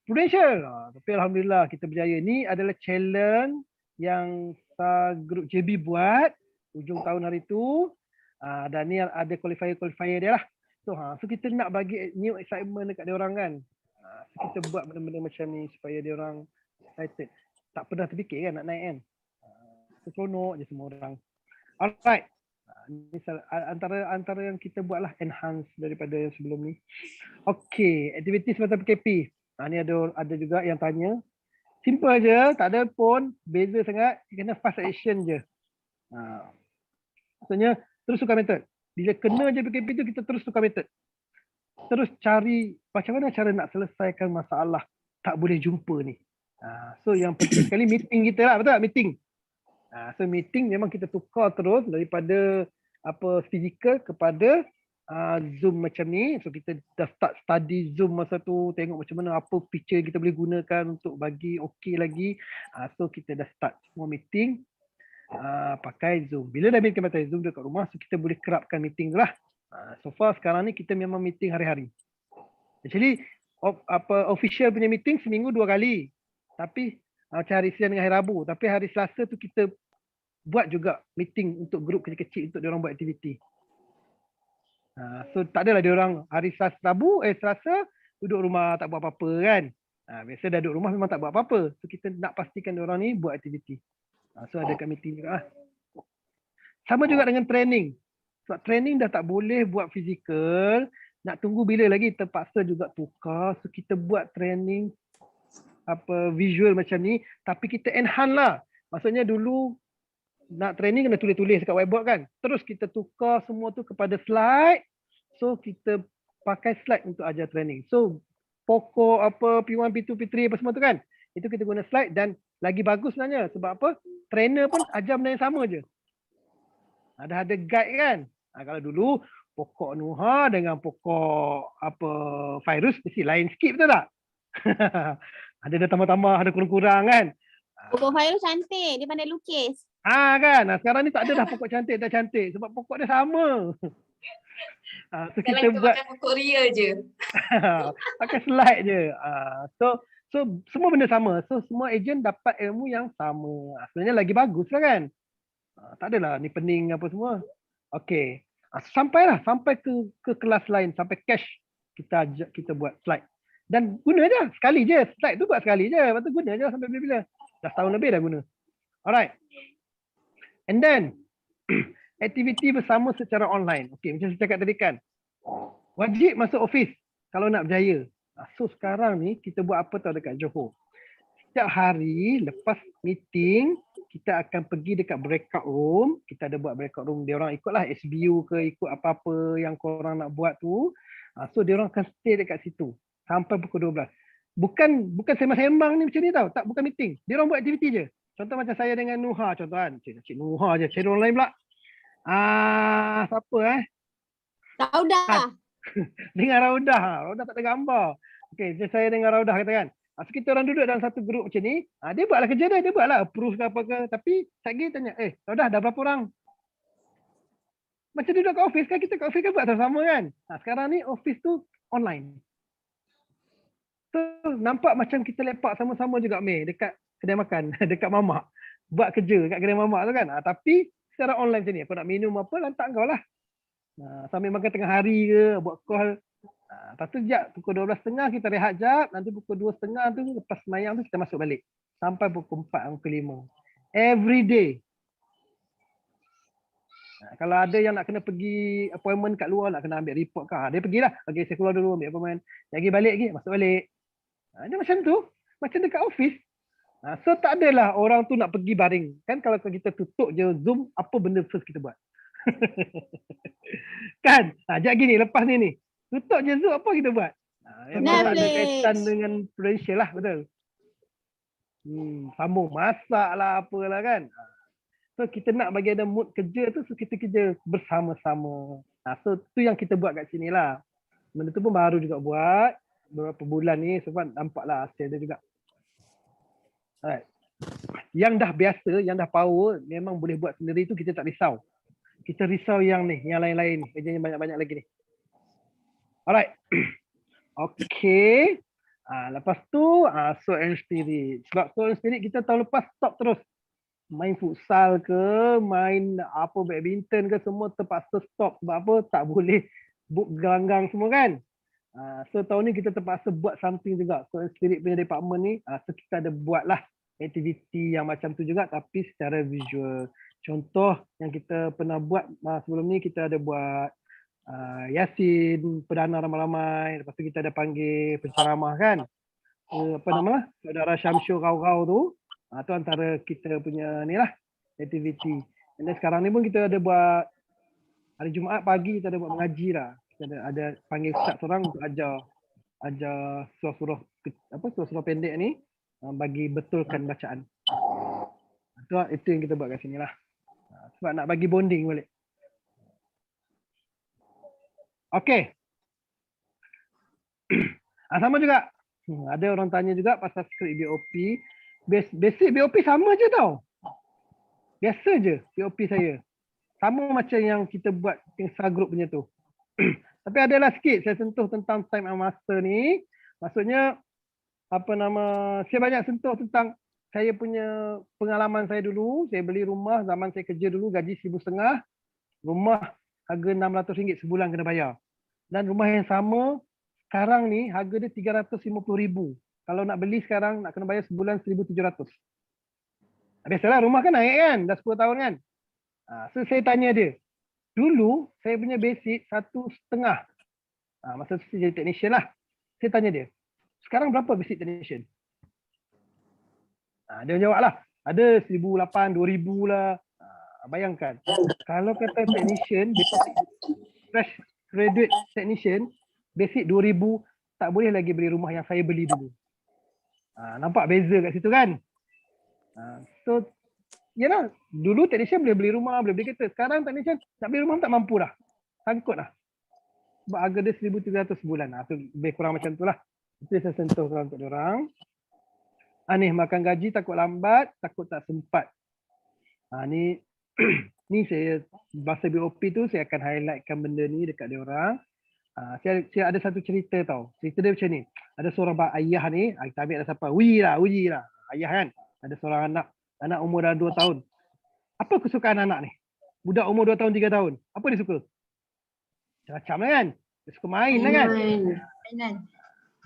Prudential. Tapi alhamdulillah kita berjaya. Ni adalah challenge yang grup JB buat hujung tahun hari tu. Dan ni ada qualifier dia lah. So kita nak bagi new excitement dekat dia orang kan. So kita buat benda-benda macam ni supaya dia orang excited. Tak pernah terfikir kan nak naik kan. Seronok je semua orang. Alright. Ni antara yang kita buatlah enhance daripada yang sebelum ni. Okey, aktiviti semasa PKP. Ni ada juga yang tanya. Simple je, tak ada pun beza sangat, kena fast action je. Maksudnya terus tukar method. Bila kena je PKP tu kita terus tukar method. Terus cari macam mana cara nak selesaikan masalah tak boleh jumpa ni. So yang penting sekali meeting kita lah, betul tak? Meeting. So meeting memang kita tukar terus daripada fizikal kepada Zoom macam ni. So kita dah start study Zoom masa tu, tengok macam mana apa feature kita boleh gunakan untuk bagi okey lagi. So kita dah start semua meeting pakai Zoom. Bila dah meeting pakai Zoom dekat rumah, so kita boleh kerapkan meeting tu lah. So far sekarang ni kita memang meeting hari-hari. Actually official punya meeting seminggu 2 kali. Tapi macam hari Isnin dengan hari Rabu. Tapi hari Selasa tu kita buat juga meeting untuk grup kecil-kecil untuk diorang buat aktiviti. So tak adalah diorang hari Selasa duduk rumah tak buat apa-apa kan. Biasa dah duduk rumah memang tak buat apa-apa. So kita nak pastikan diorang ni buat aktiviti. So ada kat meeting juga lah. Sama juga dengan training. Sebab training dah tak boleh buat fizikal. Nak tunggu bila lagi, terpaksa juga tukar. So kita buat training visual macam ni, tapi kita enhance lah. Maksudnya dulu nak training kena tulis-tulis dekat whiteboard kan. Terus kita tukar semua tu kepada slide. So kita pakai slide untuk ajar training. So pokok P1, P2, P3 apa semua tu kan. Itu kita guna slide dan lagi bagus sebenarnya. Sebab apa? Trainer pun ajar benda yang sama je. Ada guide kan. Kalau dulu pokok Nuha dengan pokok virus mesti lain sikit, betul tak? Ada tambah-tambah, ada kurang-kurang kan. Pokok virus cantik, dia pandai lukis. Kan. Sekarang ni tak ada dah pokok cantik, dah cantik. Sebab pokok dia sama. So kita buat pokok ria je. pakai slide je. So semua benda sama. So semua ejen dapat ilmu yang sama. Sebenarnya lagi bagus lah kan. Tak adalah ni pening apa semua. Okey. Sampai ke kelas lain, sampai cash kita buat slide. Dan guna je, sekali je. Slide tu buat sekali je. Lepas tu guna je sampai bila-bila. Dah setahun lebih dah guna. Alright. And then, aktiviti bersama secara online. Okay, macam saya cakap tadi kan. Wajib masuk office kalau nak berjaya. So sekarang ni, kita buat apa tau dekat Johor. setiap hari lepas meeting, kita akan pergi dekat breakout room. Kita ada buat breakout room. Dia orang ikutlah SBU ke ikut apa-apa yang korang nak buat tu. So dia orang akan stay dekat situ sampai pukul 12. Bukan sembang-sembang ni macam ni tau. Tak, bukan meeting. Dia orang buat aktiviti je. Contoh macam saya dengan Nuha contoh kan. Cik Nuha je. Cik orang lain pula. Siapa Saudah. Dengan Raudah. Raudah tak ada gambar. Okey, saya dengan Raudah katakan. So kita orang duduk dalam satu grup macam ni. Dia buatlah kerja dia. Dia buatlah approve ke apa ke. Tapi lagi tanya, Raudah dah berapa orang? Macam duduk kat office kan. Kita kat office kan buat sama-sama kan. Sekarang ni office tu online. So nampak macam kita lepak sama-sama juga dekat kedai makan. Dekat mamak. Buat kerja kat kedai mamak tu kan. Tapi secara online macam ni. Kau nak minum apa, lantak kau lah. Sambil makan tengah hari ke, buat call. Lepas tu sekejap, pukul 12.30 kita rehat jap. Nanti pukul 2.30 tu, lepas semayang tu kita masuk balik. Sampai pukul 4, pukul 5. Every day. Kalau ada yang nak kena pergi appointment kat luar, nak kena ambil report ke, dia pergilah. Okay, saya keluar dulu ambil appointment. Lagi balik lagi, masuk balik. Dia macam tu. Macam dekat office. So tak adalah orang tu nak pergi baring. Kan kalau kita tutup je Zoom, apa benda first kita buat? Kan? Sekejap gini, lepas ni. Tutup je Zoom, apa kita buat? Yang ada kaitan dengan pressure lah, betul? Sambung masak lah, apalah kan? So kita nak bagi ada mood kerja tu, so kita kerja bersama-sama. So tu yang kita buat kat sini lah. Benda tu pun baru juga buat. Beberapa bulan ni, sebab nampaklah hasil dia juga. Alright. Yang dah biasa, yang dah power, memang boleh buat sendiri tu kita tak risau. Kita risau yang ni, yang lain-lain ni. Kerjanya banyak-banyak lagi ni. Alright. Okay. Lepas tu, Soul and Spirit. Sebab Soul and Spirit kita tahun lepas stop terus. Main futsal ke, main apa badminton ke, semua terpaksa stop. Sebab apa? Tak boleh book gelanggang semua kan. So tahun ni kita terpaksa buat something juga. Soul and Spirit punya department ni, so kita ada buat lah aktiviti yang macam tu juga tapi secara visual. Contoh yang kita pernah buat sebelum ni, kita ada buat Yasin, perdana ramai-ramai. Lepas tu kita ada panggil penceramah kan. Apa nama? Saudara Syamsul Rau-Rau tu. Tu antara kita punya ni lah, aktiviti. Dan sekarang ni pun kita ada buat hari Jumaat pagi kita ada buat mengaji lah. Kita ada panggil ustaz seorang untuk ajar surah-surah pendek ni bagi betulkan bacaan. Itu yang kita buat kat sini lah. Sebab nak bagi bonding balik. Okey. Sama juga. Ada orang tanya juga pasal skrip BOP. Basic BOP sama je tau. Biasa je BOP saya. Sama macam yang kita buat Insta group punya tu. Tapi adalah sikit saya sentuh tentang time and master ni. Maksudnya saya banyak sentuh tentang saya punya pengalaman saya dulu. Saya beli rumah zaman saya kerja dulu, gaji RM1,500. Rumah harga RM600 sebulan kena bayar. Dan rumah yang sama sekarang ni harga dia RM350,000. Kalau nak beli sekarang nak kena bayar sebulan RM1,700. Biasalah rumah kan naik kan, dah 10 tahun kan. So saya tanya dia, dulu saya punya basic 1,500. Masa tu saya jadi technician lah. Saya tanya dia, sekarang berapa basic technician? Dia jawab lah, ada 1,800, 2,000 lah. Bayangkan, kalau kata technician, fresh graduate technician, basic 2,000, tak boleh lagi beli rumah yang saya beli dulu. Nampak beza kat situ kan? So, yalah, dulu technician boleh beli rumah, boleh beli kereta. Sekarang technician nak beli rumah tak mampu dah. Sangkut dah. Sebab harga dia 1,300 sebulan. Tu lebih kurang macam tu lah. Itu saya sentuh untuk diorang. Ni makan gaji takut lambat, takut tak sempat. Ni saya bahasa BOP tu saya akan highlightkan benda ni dekat diorang. Saya ada satu cerita tau. Cerita dia macam ni. Ada seorang ayah ni, kita ambil dah siapa? Uji lah. Ayah kan. Ada seorang anak umur dah 2 tahun. Apa kesukaan anak ni? Budak umur 2 tahun, 3 tahun. Apa dia suka? Macam-macam lah kan. Dia suka main lah kan. Mainan.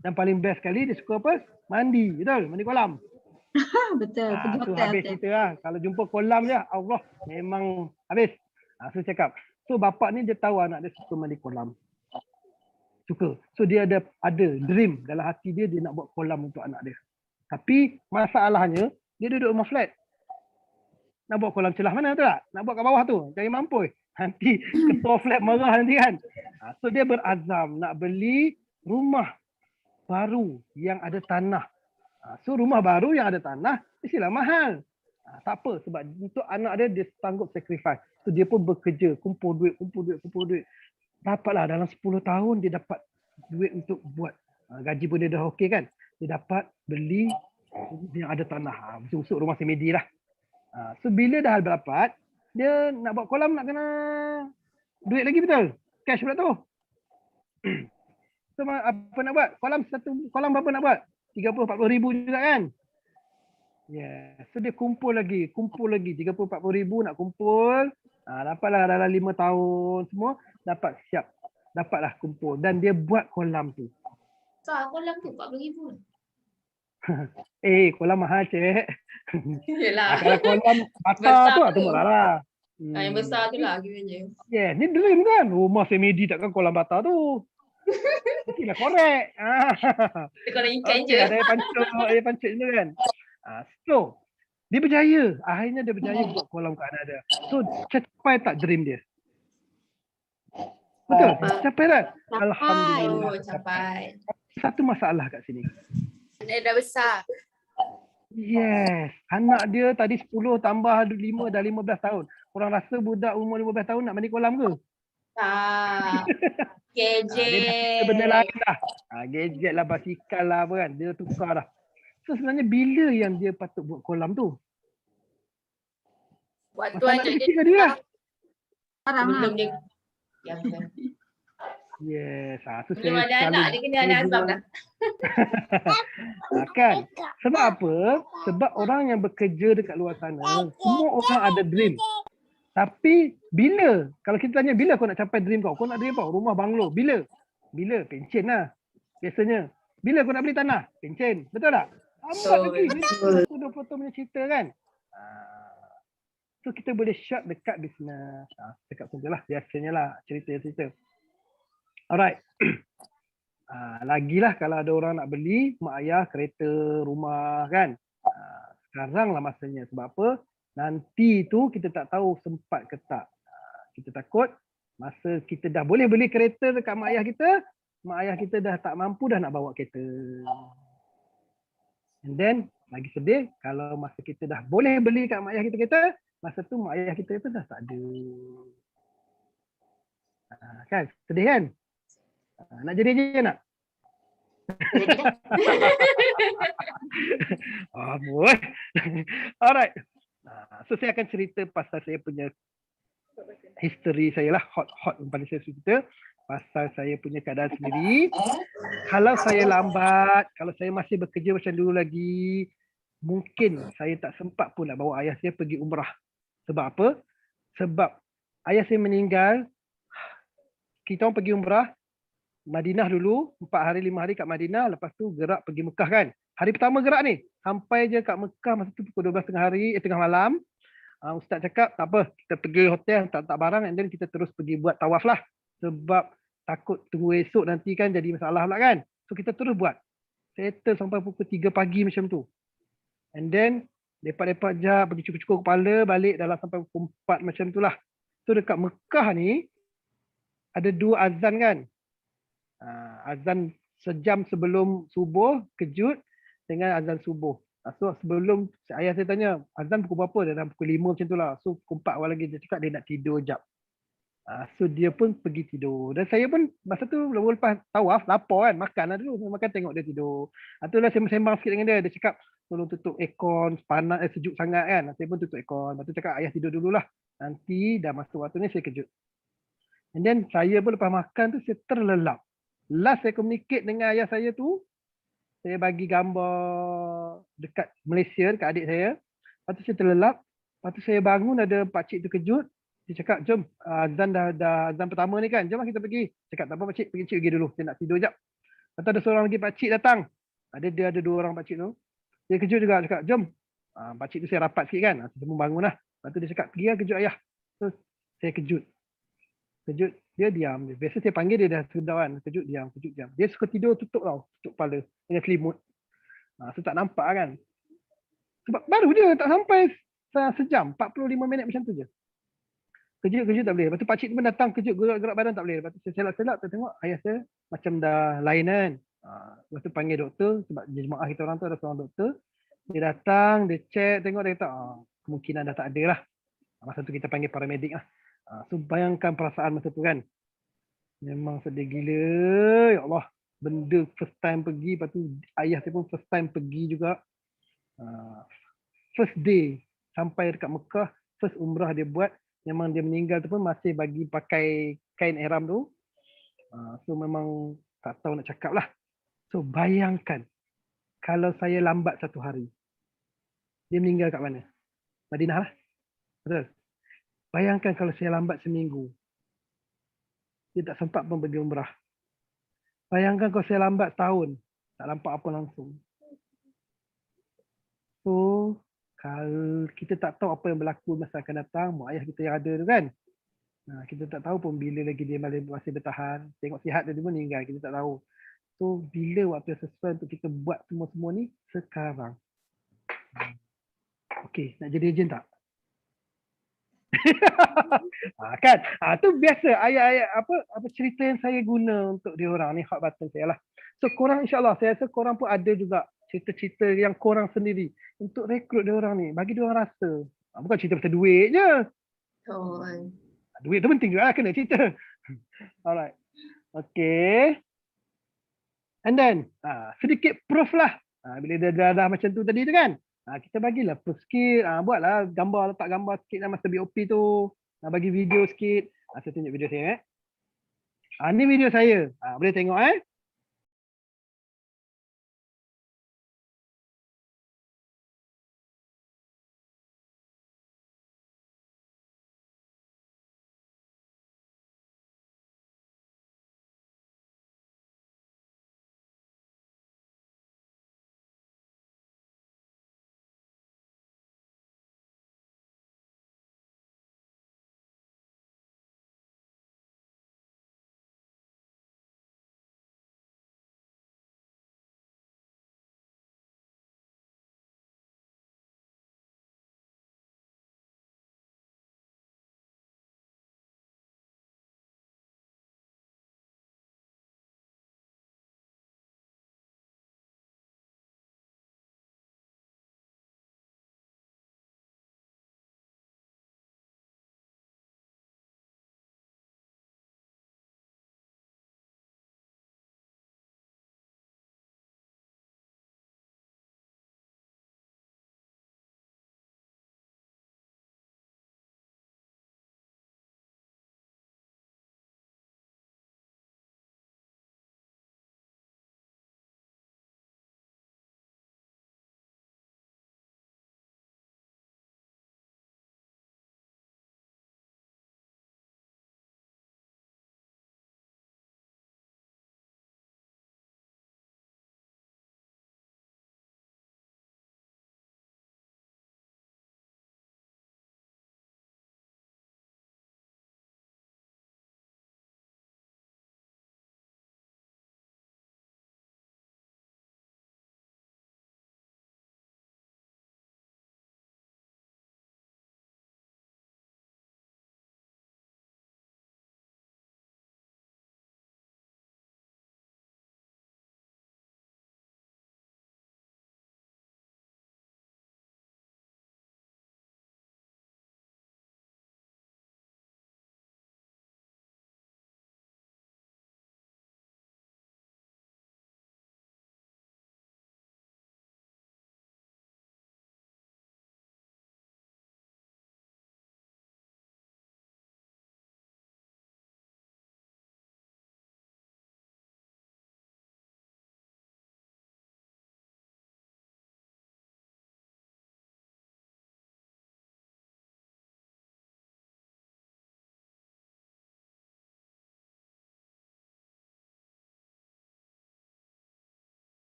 Dan paling best sekali dia suka apa? Mandi. Betul? Mandi kolam. Betul. Pergi Tu hotel. habis cerita lah. Kalau jumpa kolam je, Allah memang habis. So cakap. So bapak ni dia tahu anak dia suka mandi kolam. Suka. So dia ada dream dalam hati dia nak buat kolam untuk anak dia. Tapi masalahnya dia duduk rumah flat. Nak buat kolam celah mana tu tak? Nak buat kat bawah tu. Cari mampus. Nanti ketua flat marah nanti kan. So dia berazam nak beli rumah baru yang ada tanah. So rumah baru yang ada tanah mestilah mahal. Tak apa sebab untuk anak dia sanggup sacrifice. So dia pun bekerja, kumpul duit. Dapatlah dalam 10 tahun dia dapat duit untuk buat. Gaji pun dia dah okey kan. Dia dapat beli yang ada tanah. Besok rumah semedi lah. So bila dah dapat, dia nak buat kolam nak kena duit lagi betul? Cash pula tu. So apa nak buat? Kolam berapa nak buat? 30-40 ribu juga kan? Yeah. So dia kumpul lagi 30-40 ribu nak kumpul. Dapatlah dalam 5 tahun semua dapatlah kumpul dan dia buat kolam tu. So, kolam tu 40,000. Kolam mahal cik. Yelah. Kalau kolam Besar besar tu tu. murah lah. Yang besar tu lah kiranya. Yeah, ni dream kan. Rumah semedi takkan kolam bata tu. Mestilah korek. Dia kalau ikan je. Ada air pancit je kan. So, dia berjaya. Akhirnya dia berjaya buat kolam kat anak dia. So, capai tak dream dia? Betul? Capai tak? Alhamdulillah. Capai. Satu masalah kat sini. Dia dah besar. Yes. Anak dia tadi 10 tambah 5 dah 15 tahun. Korang rasa budak umur 15 tahun nak mandi kolam ke? Tak. Dia Gadget. benda lain lah. Gadget lah, basikal lah apa kan. Dia tukar dah. So sebenarnya bila yang dia patut buat kolam tu? Waktu Masa anak anak dia kecil dia lah. belum dia. Ya, Yes. So belum ada anak dia kena ada azam dah. Kan? Sebab apa? Sebab orang yang bekerja dekat luar sana, semua orang ada dream. Tapi bila? Kalau kita tanya bila kau nak capai dream kau? Kau nak dream kau? Rumah banglo. Bila? Bila? Pencen lah. Biasanya. Bila kau nak beli tanah? Pencen. Betul tak? Apa lagi? Itu 20 tahun punya cerita kan? So kita boleh shot dekat bisnes. Dekat macam tu lah. Biasanya lah cerita-cerita. Alright. Lagilah kalau ada orang nak beli mak ayah kereta, rumah kan. Sekarang lah masanya. Sebab apa? Nanti tu kita tak tahu sempat ke tak. Kita takut masa kita dah boleh beli kereta dekat mak ayah kita dah tak mampu dah nak bawa kereta. And then lagi sedih kalau masa kita dah boleh beli kat mak ayah kita kereta, masa tu mak ayah kita dah tak ada. Kan? Sedih kan? Nak jadi je nak? Boy. Alright. So saya akan cerita pasal saya punya history saya lah, hot pada saya cerita pasal saya punya keadaan sendiri. Kalau saya lambat, kalau saya masih bekerja macam dulu lagi, mungkin saya tak sempat pun nak bawa ayah saya pergi umrah. Sebab apa? Sebab ayah saya meninggal, kita orang pergi umrah Madinah dulu, 4 hari 5 hari kat Madinah, lepas tu gerak pergi Mekah kan. Hari pertama gerak ni, sampai je kat Mekah masa tu pukul 12 tengah malam. Ustaz cakap, tak apa, kita pergi hotel, tak barang, and then kita terus pergi buat tawaf lah. Sebab takut tunggu esok nanti kan jadi masalah pula kan. So kita terus buat. Settle sampai pukul 3 pagi macam tu. And then, lepak-lepak jap, pergi cukur-cukur kepala, balik dalam sampai pukul 4 macam tu lah. So dekat Mekah ni, ada 2 azan kan. Azan sejam sebelum subuh, kejut dengan azan subuh. So sebelum ayah saya tanya, azan pukul berapa? Dalam pukul 5 macam tu lah. So pukul 4 awal lagi dia cakap dia nak tidur jap. So dia pun pergi tidur. Dan saya pun masa tu lepas tawaf, lapar kan, makan lah dulu. Makan tengok dia tidur. Itulah saya sembang sikit dengan dia. Dia cakap tolong tutup aircon, panas, sejuk sangat kan. Saya pun tutup aircon. Lepas tu cakap ayah tidur dululah. Nanti dah masuk waktunya saya kejut. And then saya pun lepas makan tu saya terlelap. Last saya communicate dengan ayah saya tu, saya bagi gambar dekat Malaysia, dekat adik saya. Lepas tu saya terlelap. Lepas tu saya bangun ada pakcik tu kejut. Dia cakap, jom azan dah azan pertama ni kan. Jom lah kita pergi. Cakap, tak apa pakcik, pergi dulu. Saya nak tidur jap. Lepas tu ada seorang lagi pakcik datang. Dia ada 2 orang pakcik tu. Dia kejut juga, cakap, jom. Pakcik tu saya rapat sikit kan. Saya pun bangun lah. Lepas tu dia cakap, pergi lah kejut ayah. So saya kejut. Dia diam. Biasa saya panggil dia dah sedar kan. Kejut diam. Dia suka tidur tutup tau. Tutup kepala dengan selimut. So tak nampak kan. Sebab baru dia tak sampai sejam, 45 minit macam tu je. Kejut-kejut tak boleh. Lepas tu pakcik tu pun datang kejut gerak badan tak boleh. Lepas tu saya selak-selak tu tengok ayah saya macam dah lain kan. Lepas tu panggil doktor sebab jemaah kita orang tu ada seorang doktor. Dia datang, dia check, tengok dia kata kemungkinan dah tak ada lah. Masa tu kita panggil paramedik lah. So bayangkan perasaan masa tu kan. Memang sedih gila. Ya Allah. Benda first time pergi. Lepas tu ayah saya pun first time pergi juga. First day sampai dekat Mekah. First umrah dia buat. Memang dia meninggal tu pun masih bagi pakai kain ihram tu. So memang tak tahu nak cakap lah. So bayangkan. Kalau saya lambat satu hari. Dia meninggal kat mana? Madinah lah. Betul? Bayangkan kalau saya lambat seminggu. Dia tak sempat pun pergi umrah. Bayangkan kalau saya lambat setahun. Tak nampak apa langsung. So, kalau kita tak tahu apa yang berlaku masa akan datang, mak ayah kita yang ada tu kan. Kita tak tahu pun bila lagi dia masih bertahan. Tengok sihat dia pun meninggal. Kita tak tahu. So, bila waktu yang sesuai untuk kita buat semua-semua ni? Sekarang. Okey, nak jadi ejen tak? Kan tu biasa ayat-ayat apa cerita yang saya guna untuk dia orang ni, hak button saya lah. So korang insyaAllah saya rasa korang pun ada juga cerita-cerita yang korang sendiri untuk rekrut dia orang ni, bagi dia orang rasa bukan cerita pasal duit je. Duit tu penting juga lah, kena cerita. Alright, okay, and then sedikit proof lah. Bila dia dah macam tu tadi tu kan, kita bagilah proof sikit. Buatlah gambar, letak gambar sikit dalam masa BOP tu. Bagi video sikit. Saya tunjuk video saya. Ni video saya. Boleh tengok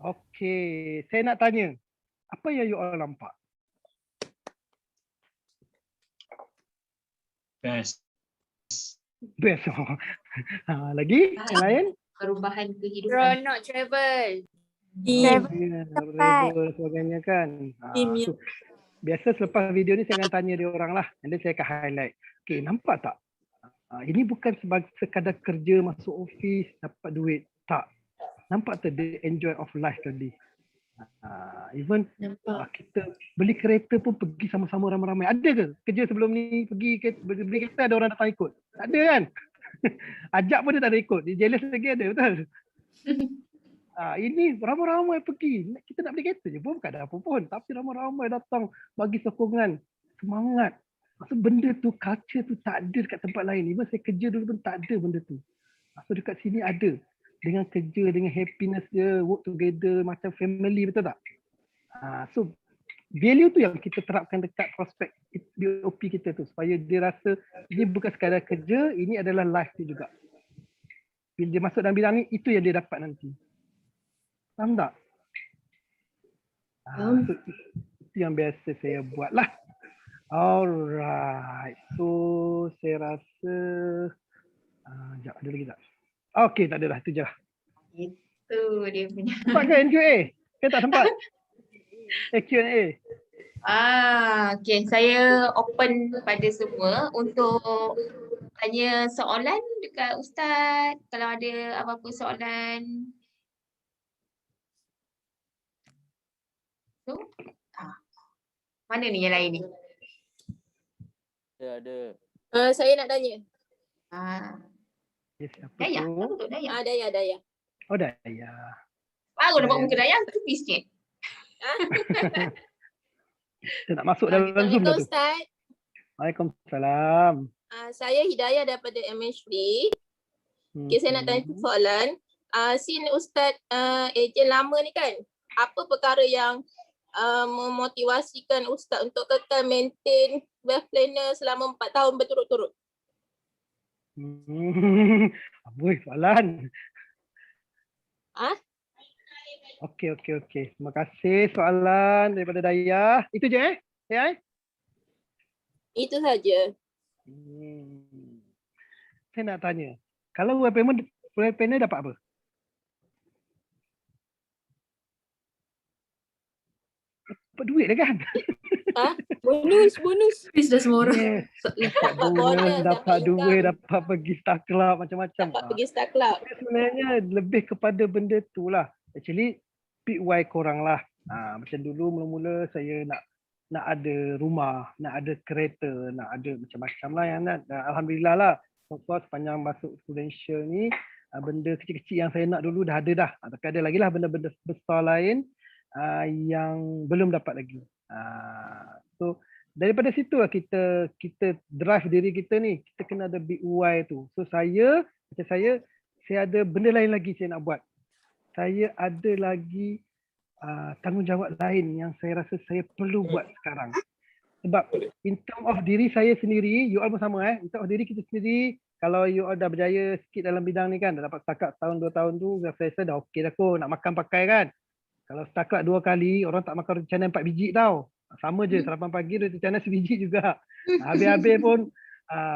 Okey, saya nak tanya. Apa yang you all nampak? Best. Best. Lagi? Yang lain? Perubahan kehidupan. Seronok travel. Ya, rebel sebagainya kan. So, biasa selepas video ni saya akan tanya dia orang lah. Nanti saya akan highlight. Okay, nampak tak? Ini bukan sebagai sekadar kerja masuk office dapat duit. Tak. Nampak tak the enjoy of life tadi? Even kita beli kereta pun pergi sama-sama ramai-ramai. Ada ke kerja sebelum ni pergi beli kereta ada orang datang ikut? Tak ada kan? Ajak pun dia tak ada ikut. Dia jealous lagi ada, betul? Ini ramai-ramai pergi. Kita nak beli kereta je pun bukan ada apa pun. Tapi ramai-ramai datang bagi sokongan, semangat. Maksud benda tu, culture tu tak ada dekat tempat lain. Even saya kerja dulu pun tak ada benda tu. So dekat sini ada. Dengan kerja, dengan happiness dia, work together macam family, betul tak? So value tu yang kita terapkan dekat prospek BOP kita tu. Supaya dia rasa ini bukan sekadar kerja, ini adalah life dia juga. Bila dia masuk dalam bidang ni, itu yang dia dapat nanti. Faham tak? So, itu yang biasa saya buat lah. Alright. So saya rasa sekejap, ada lagi tak? Okey, tak ada dah. Itu je lah. Itu dia punya. Sempat ke NQA? Ke tak sempat? Q&A. Okay, saya open pada semua untuk tanya soalan dekat Ustaz. Kalau ada apa-apa soalan. So, mana ni yang lain ni? Ada. Saya nak tanya. Yes, apa Dayah, tu? apa tu Dayah? Dayah. Oh, Dayah. Baru nampak muka Dayah, creepy sikit. Kita nak masuk dalam Zoom dah tu. Ustaz. Waalaikumsalam. Saya Hidayah daripada MH3. Okay, saya nak tanya soalan. Sin Ustaz ejen lama ni kan, apa perkara yang memotivasikan Ustaz untuk kekal maintain wealth planner selama 4 tahun berturut-turut? Apa soalan? Okey. Terima kasih soalan daripada Dayah. Itu je Ya? Itu saja. Saya nak tanya. Kalau wealth planner dapat apa? Dapat duit dah kan? Bonus. Please dah semua orang. Yes. Dapat bonus, dapat dapat duit, income. dapat pergi Star Club macam-macam. Dapat pergi Star Club. Sebenarnya lebih kepada benda tu lah. Actually, pick why korang lah. Macam dulu mula-mula saya nak ada rumah, nak ada kereta, nak ada macam-macam lah yang nak. Alhamdulillah lah. Of course, sepanjang masuk Prudential ni, benda kecil-kecil yang saya nak dulu dah ada dah. Tapi ada lagi lah benda-benda besar lain yang belum dapat lagi. So daripada situ lah kita drive diri kita ni, kita kena ada big why tu. So saya ada benda lain lagi saya nak buat. Saya ada lagi tanggungjawab lain yang saya rasa saya perlu buat sekarang. Sebab in term of diri saya sendiri, you all pun sama in term of diri kita sendiri, kalau you all dah berjaya sikit dalam bidang ni kan, dah dapat setakat tahun 2 tahun tu, saya rasa dah okey dah kot, nak makan pakai kan. Kalau setakat 2 kali, orang tak makan roti canai 4 biji tau. Sama je, sarapan pagi roti canai sebiji juga. Habis-habis pun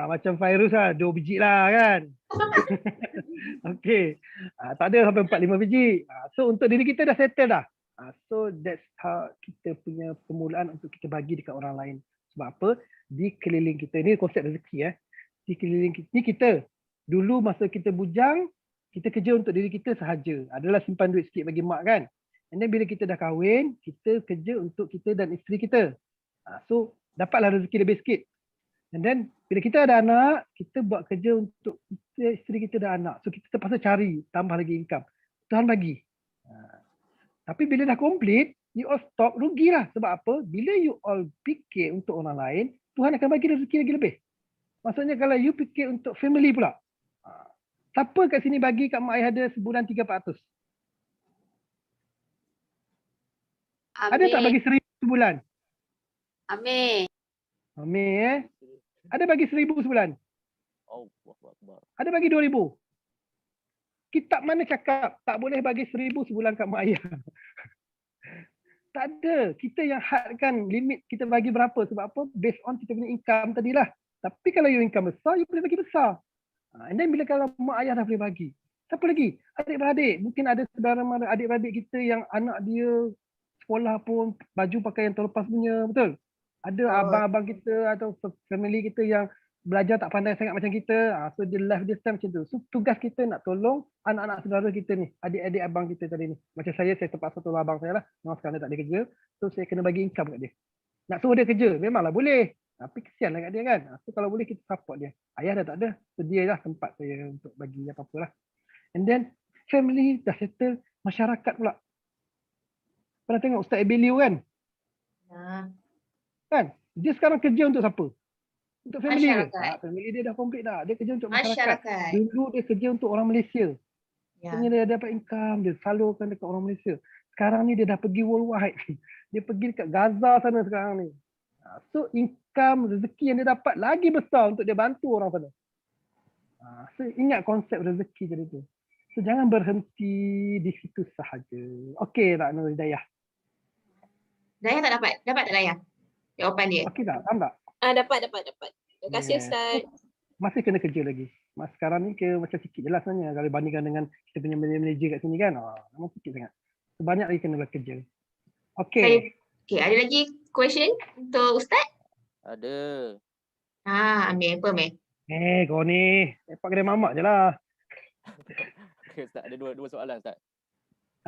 macam virus lah, 2 biji lah kan. Okey. Tak ada sampai 4-5 biji. So untuk diri kita dah settle dah. So that's how kita punya permulaan untuk kita bagi dekat orang lain. Sebab apa? Di keliling kita, ni konsep rezeki di keliling kita, ni kita. Dulu masa kita bujang, kita kerja untuk diri kita sahaja. Adalah simpan duit sikit bagi mak kan. And then bila kita dah kahwin, kita kerja untuk kita dan isteri kita. So dapatlah rezeki lebih sikit. And then bila kita ada anak, kita buat kerja untuk kita, isteri kita dan anak. So kita terpaksa cari tambah lagi income. Tuhan bagi. Tapi bila dah complete, you all stop, rugilah. Sebab apa? Bila you all fikir untuk orang lain, Tuhan akan bagi rezeki lagi lebih. Maksudnya kalau you fikir untuk family pula. Siapa kat sini bagi kat mak ayah ada sebulan 300-400? Ada tak bagi 1,000 sebulan? Amin. Ada bagi 1,000 sebulan? Oh, Akbar. Ada bagi 2,000? Kitab mana cakap tak boleh bagi 1,000 sebulan kat mak ayah? Tak ada. Kita yang hadkan limit kita bagi berapa. Sebab apa? Based on kita punya income tadilah. Tapi kalau you income besar, you boleh bagi besar. And then bila kalau mak ayah dah boleh bagi. Siapa lagi? Adik-beradik. Mungkin ada saudara mara adik-beradik kita yang anak dia sekolah pun baju pakaian terlepas punya. Betul? Ada abang-abang kita atau family kita yang belajar tak pandai sangat macam kita. So dia life dia macam tu. So tugas kita nak tolong anak-anak saudara kita ni. Adik-adik abang kita tadi ni. Macam saya terpaksa tolong abang saya lah. Memang sekarang dia tak ada kerja. So saya kena bagi income kat dia. Nak suruh dia kerja. Memanglah boleh. Tapi kesian lah kat dia kan. So kalau boleh kita support dia. Ayah dah tak ada. So dia lah tempat saya untuk bagi apa-apa lah. And then family dah settle. Masyarakat pula. Pernah tengok Ustaz Ebeliu kan? Kan? Dia sekarang kerja untuk siapa? Untuk family dia. Family dia dah complete dah. Dia kerja untuk masyarakat. Dulu dia kerja untuk orang Malaysia. Sebenarnya dia dapat income. Dia salurkan dekat orang Malaysia. Sekarang ni dia dah pergi worldwide. Dia pergi dekat Gaza sana sekarang ni. So income, rezeki yang dia dapat lagi besar untuk dia bantu orang sana. So ingat konsep rezeki tadi tu. So jangan berhenti di situ sahaja. Okey tak Nur Hidayah? Dayah tak dapat? Dapat tak Dayah? Jawapan dia. Okey tak? Faham tak? Dapat. Terima kasih Ustaz. Masih kena kerja lagi. Mas sekarang ni macam sikit je lah sebenarnya. Kalau bandingkan dengan kita punya manager kat sini kan. Memang sikit sangat. Banyak lagi kena bekerja. Okey. Okay, ada lagi question untuk Ustaz? Ada. Ambil apa Meh? Kau ni. Lepak kedai mamak je lah. Okay, Ustaz, ada dua soalan Ustaz.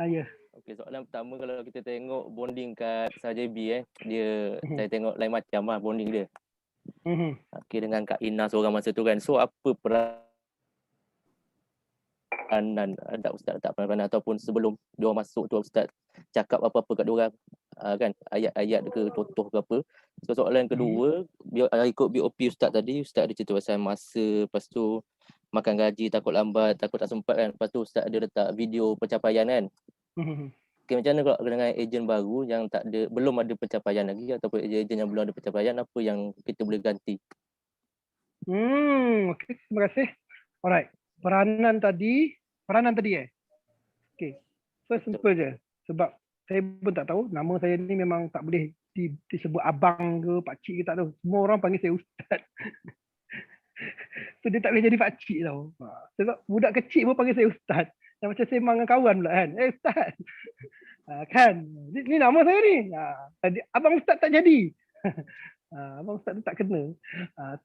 Ya. Okey, soalan pertama kalau kita tengok bonding kat Sajebi dia saya tengok lain macam lah bonding dia. Okey, dengan Kak Ina seorang masa tu kan. So apa peranan ada Ustaz tak peranan ataupun sebelum dia masuk tu Ustaz cakap apa-apa kat dia orang kan ayat-ayat ke totoh ke apa. So soalan kedua ikut BOP Ustaz tadi Ustaz ada cerita pasal masa lepas tu makan gaji takut lambat takut tak sempat kan. Lepas tu Ustaz ada letak video pencapaian kan. Okay, macam mana kalau dengan ejen baru yang belum ada pencapaian lagi ataupun ejen yang belum ada pencapaian, apa yang kita boleh ganti? Okay, terima kasih. Alright, peranan tadi Okay, first simple je. Sebab saya pun tak tahu, nama saya ni memang tak boleh disebut abang ke, pakcik ke, tak tahu. Semua orang panggil saya ustaz. So dia tak boleh jadi pakcik tau. Sebab budak kecil pun panggil saya ustaz. Yang macam sembang dengan kawan pula kan. Ustaz. Kan. Ni nama saya ni. Abang ustaz tak jadi. Abang ustaz tu tak kena.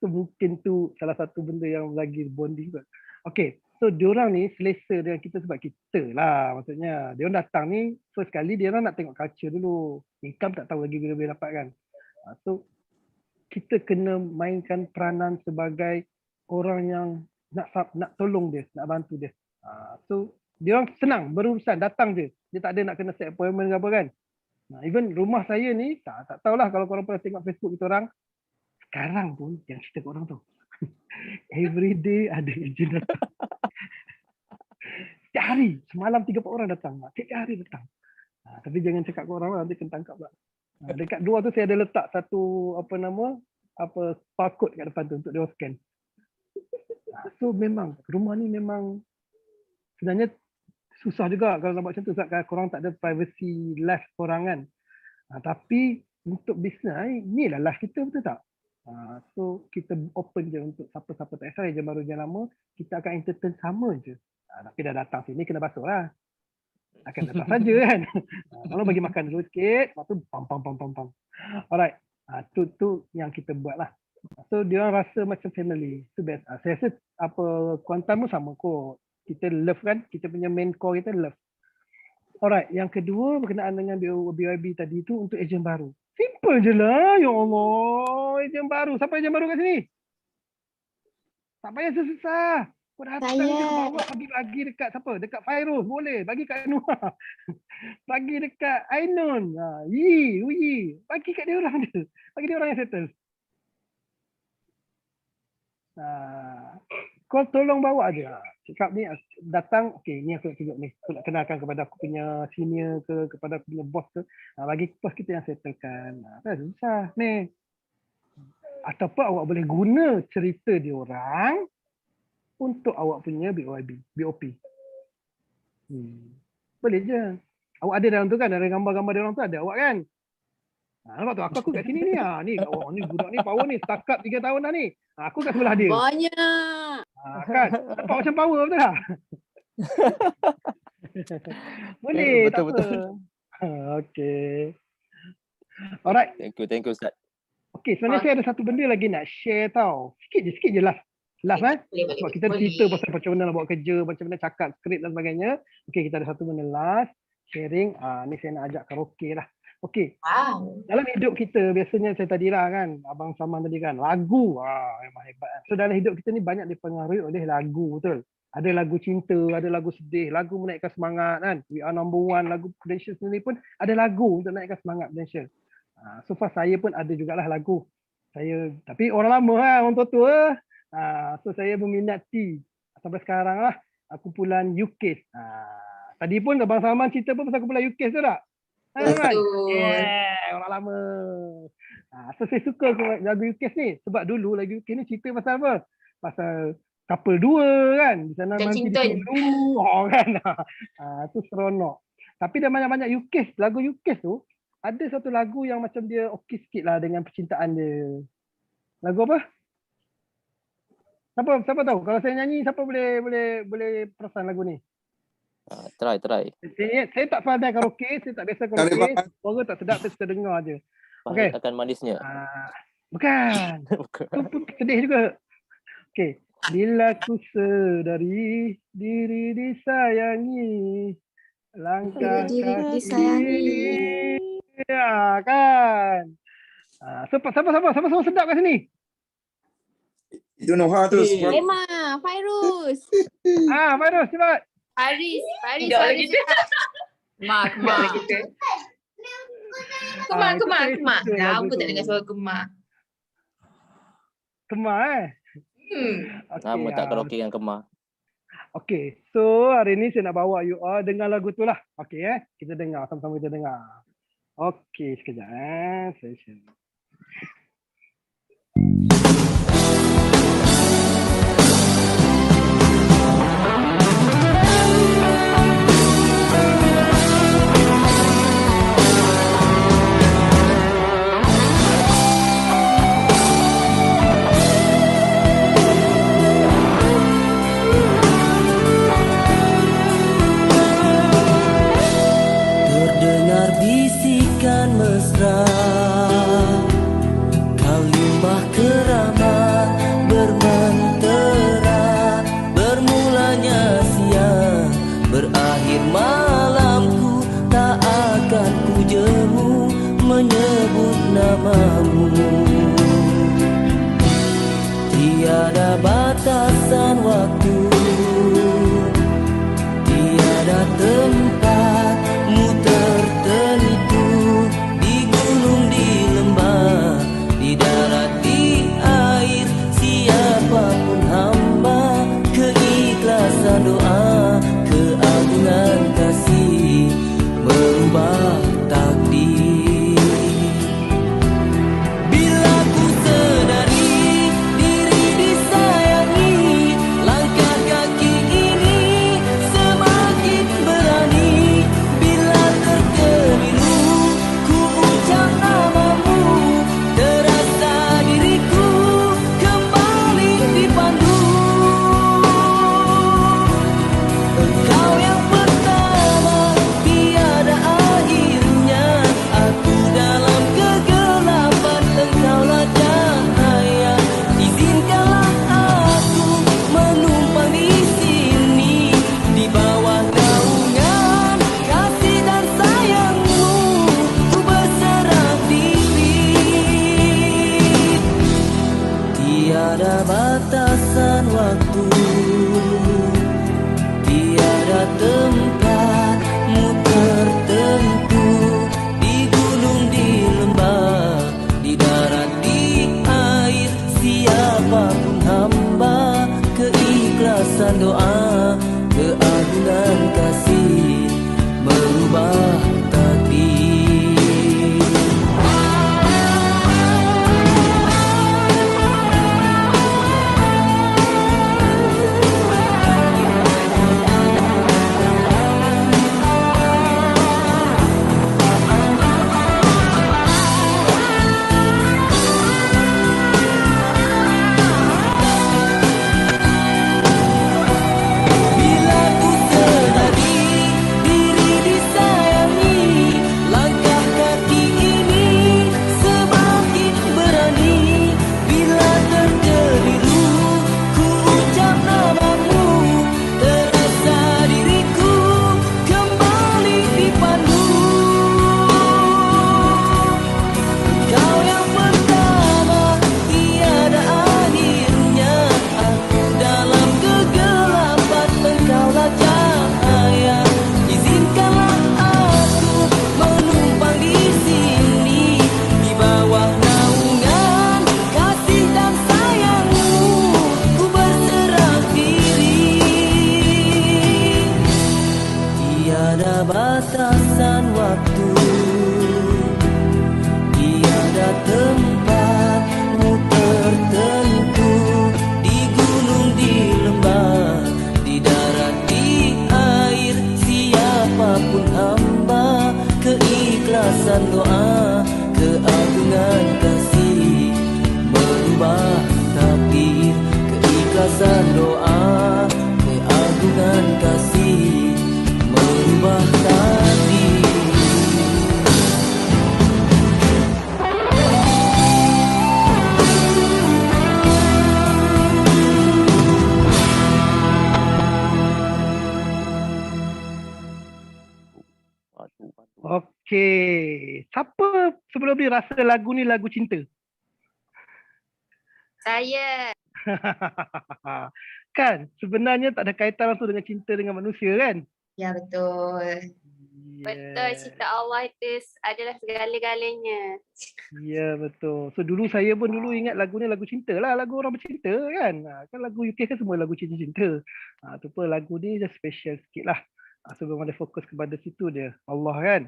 Tu mungkin tu salah satu benda yang lagi bonding kot. Okay. So diorang ni selesa dengan kita sebab kita lah. Maksudnya diorang datang ni first kali diorang nak tengok culture dulu. Income tak tahu lagi bila boleh dapat kan. So kita kena mainkan peranan sebagai orang yang nak tolong dia, nak bantu dia. So dia orang senang berurusan, datang je. Dia tak ada nak kena set appointment ke apa kan. Even rumah saya ni tak tahulah kalau korang pernah tengok Facebook kita orang. Sekarang pun yang cerita kat orang tu. Every day ada ejen datang. Setiap hari, semalam 3-4 orang datang. Setiap hari datang. Tapi jangan cakap kat orang lah, nanti kena tangkap lah. Dekat luar tu saya ada letak satu barcode kat depan tu untuk dia scan. So memang rumah ni memang sebenarnya susah juga kalau nak buat macam tu sebab korang tak ada privacy life korang kan. Tapi untuk bisnes ni lah life kita, betul tak? So kita open je untuk siapa-siapa tak kisah ejen baru ejen lama, kita akan entertain sama je. Tapi dah datang sini kena basuh lah. Akan datang saja kan. Kalau bagi makan dulu sikit, lepas tu pam. Alright. Tu yang kita buat lah. So dia orang rasa macam family. Itu best. Saya rasa Kuantan pun sama kot. Kita love kan, kita punya main core kita love. Alright, yang kedua berkenaan dengan BYB tadi tu untuk ejen baru. Simple je lah, ya Allah. Ejen baru, siapa ejen baru kat sini? Tak payah susah. Kau datang je ke bawah, bagi dekat siapa? Dekat Fairuz, boleh. Bagi kat Anwar. Bagi dekat Ainun. Yi. Bagi kat dia orang je. Bagi dia orang yang settle. Kau tolong bawa je. Cakap ni datang, okey ni aku nak tunjuk ni. Aku nak kenalkan kepada aku punya senior ke, kepada aku punya bos ke. Bagi bos kita yang settlekan. Tak susah ni. Ataupun awak boleh guna cerita dia orang untuk awak punya BOP. Boleh je. Awak ada dalam tu kan, ada gambar-gambar dia orang tu ada awak kan? Nampak tu, aku kat sini ni. Ni ni budak ni power ni, setakat 3 tahun dah ni. Aku kat sebelah dia. Banyak. Kan? Nampak macam power betul tak? Boleh, tak apa. Okay. Alright. Thank you Ustaz. Okay, sebenarnya saya ada satu benda lagi nak share tau. Sikit je lah. Last sebab kita cerita pasal macam mana nak buat kerja, macam mana cakap, skrip dan sebagainya. Okay, kita ada satu benda last. Sharing. Ni saya nak ajak karaoke lah. Okay. Dalam hidup kita, biasanya saya tadi lah kan, Abang Saman tadi kan, lagu. Memang hebat. So dalam hidup kita ni banyak dipengaruhi oleh lagu, betul. Ada lagu cinta, ada lagu sedih, lagu menaikkan semangat kan. We Are Number One, lagu Prudential sendiri pun ada lagu untuk menaikkan semangat Prudential. So far saya pun ada jugalah lagu. Tapi orang lama lah, orang tua-tua. So saya berminati sampai sekarang lah kumpulan UKIS. Tadi pun Abang Salman cerita pun pasal kumpulan UKIS tu tak? Betul. Orang lama. So saya suka lagu UKIS ni sebab dulu lagu UKIS ni cerita pasal apa? Pasal couple dua kan. Di sana nanti kan. Tu seronok. Tapi dah banyak-banyak UKIS, lagu UKIS tu ada satu lagu yang macam dia okey sikit lah dengan percintaan dia. Lagu apa? Siapa tahu? Kalau saya nyanyi, siapa boleh perasan lagu ni? Try. Saya tak pandai karaoke, saya tak biasa karaoke. Suara tak sedap, saya terdengar je. Okey. Akan manisnya. Bukan. Tu pun sedih juga. Okey. Bila ku sedari diri disayangi, langkah kaki. Ya kan. Siapa sedap kat sini? Itu Noha tu. Emma, Fairuz. Fairuz cepat. Faris. Kemak. Kemak. Lama tak dengar suara kemak. Kemak Lama tak karaoke dengan Kemak. Okay, so hari ni saya nak bawa you all dengar lagu tu lah. Okay kita dengar, sama-sama kita dengar. Okay, sekejap saya share. Terdengar bisikan mesra, kalimat keramat bermentera, bermulanya siang, berakhir malamku, tak akan ku jemu menyebut namamu. Tiada batasan waktu, tiada tempatmu tertentu, di gunung, di lembah, di darat, di air, siapapun hamba, keikhlasan doa, keagungan kasih merubah takdir. Bila ku sedari diri disayangi, langkah kaki ini semakin berani. Bila terkeliru ku ucap namamu, terasa diriku kembali dipandu. Engkau yang pertama, tiada akhirnya. Aku dalam kegelapan, engkaulah cahaya. Izinkanlah aku menumpang di sini, di bawah naungan kasih dan sayangmu, ku berserah diri. Tiada batasan waktu, tiada tempatmu tertentu, di gunung, di lembah, di darat, di air, siapapun hamba, keikhlasan doa, keagungan kasih merubah takdir. azan doa, keagungan kasih merubah takdir. Okey. Siapa sebelum ni rasa lagu ni lagu cinta? Saya. Kan? Sebenarnya tak ada kaitan langsung dengan cinta dengan manusia kan? Ya, betul. Betul, cinta Allah itu adalah segala-galanya. Ya, betul. So dulu saya pun dulu ingat lagu ni lagu cinta lah. Lagu orang bercinta kan? Kan lagu UK kan semua lagu cinta-cinta. Tu pun lagu ni just special sikit lah. So memang dia fokus kepada situ dia, Allah kan.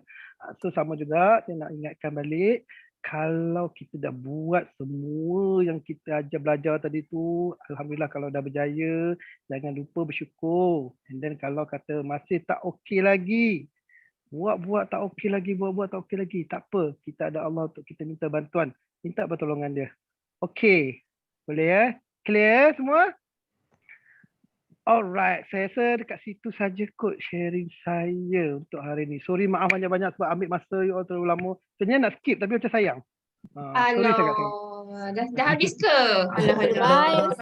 So sama juga saya nak ingatkan balik, kalau kita dah buat semua yang kita ajar belajar tadi tu, alhamdulillah kalau dah berjaya, jangan lupa bersyukur. And then kalau kata masih tak okey lagi, buat tak okey lagi, buat tak okey lagi, tak apa, kita ada Allah untuk kita minta bantuan, minta pertolongan dia. Okey, boleh clear semua? Alright, saya rasa dekat situ saja kot sharing saya untuk hari ni. Sorry, maaf banyak-banyak sebab ambil masa you all terlalu lama. Sebenarnya nak skip tapi macam sayang. Sorry sangat. Dah habis ke? Alah.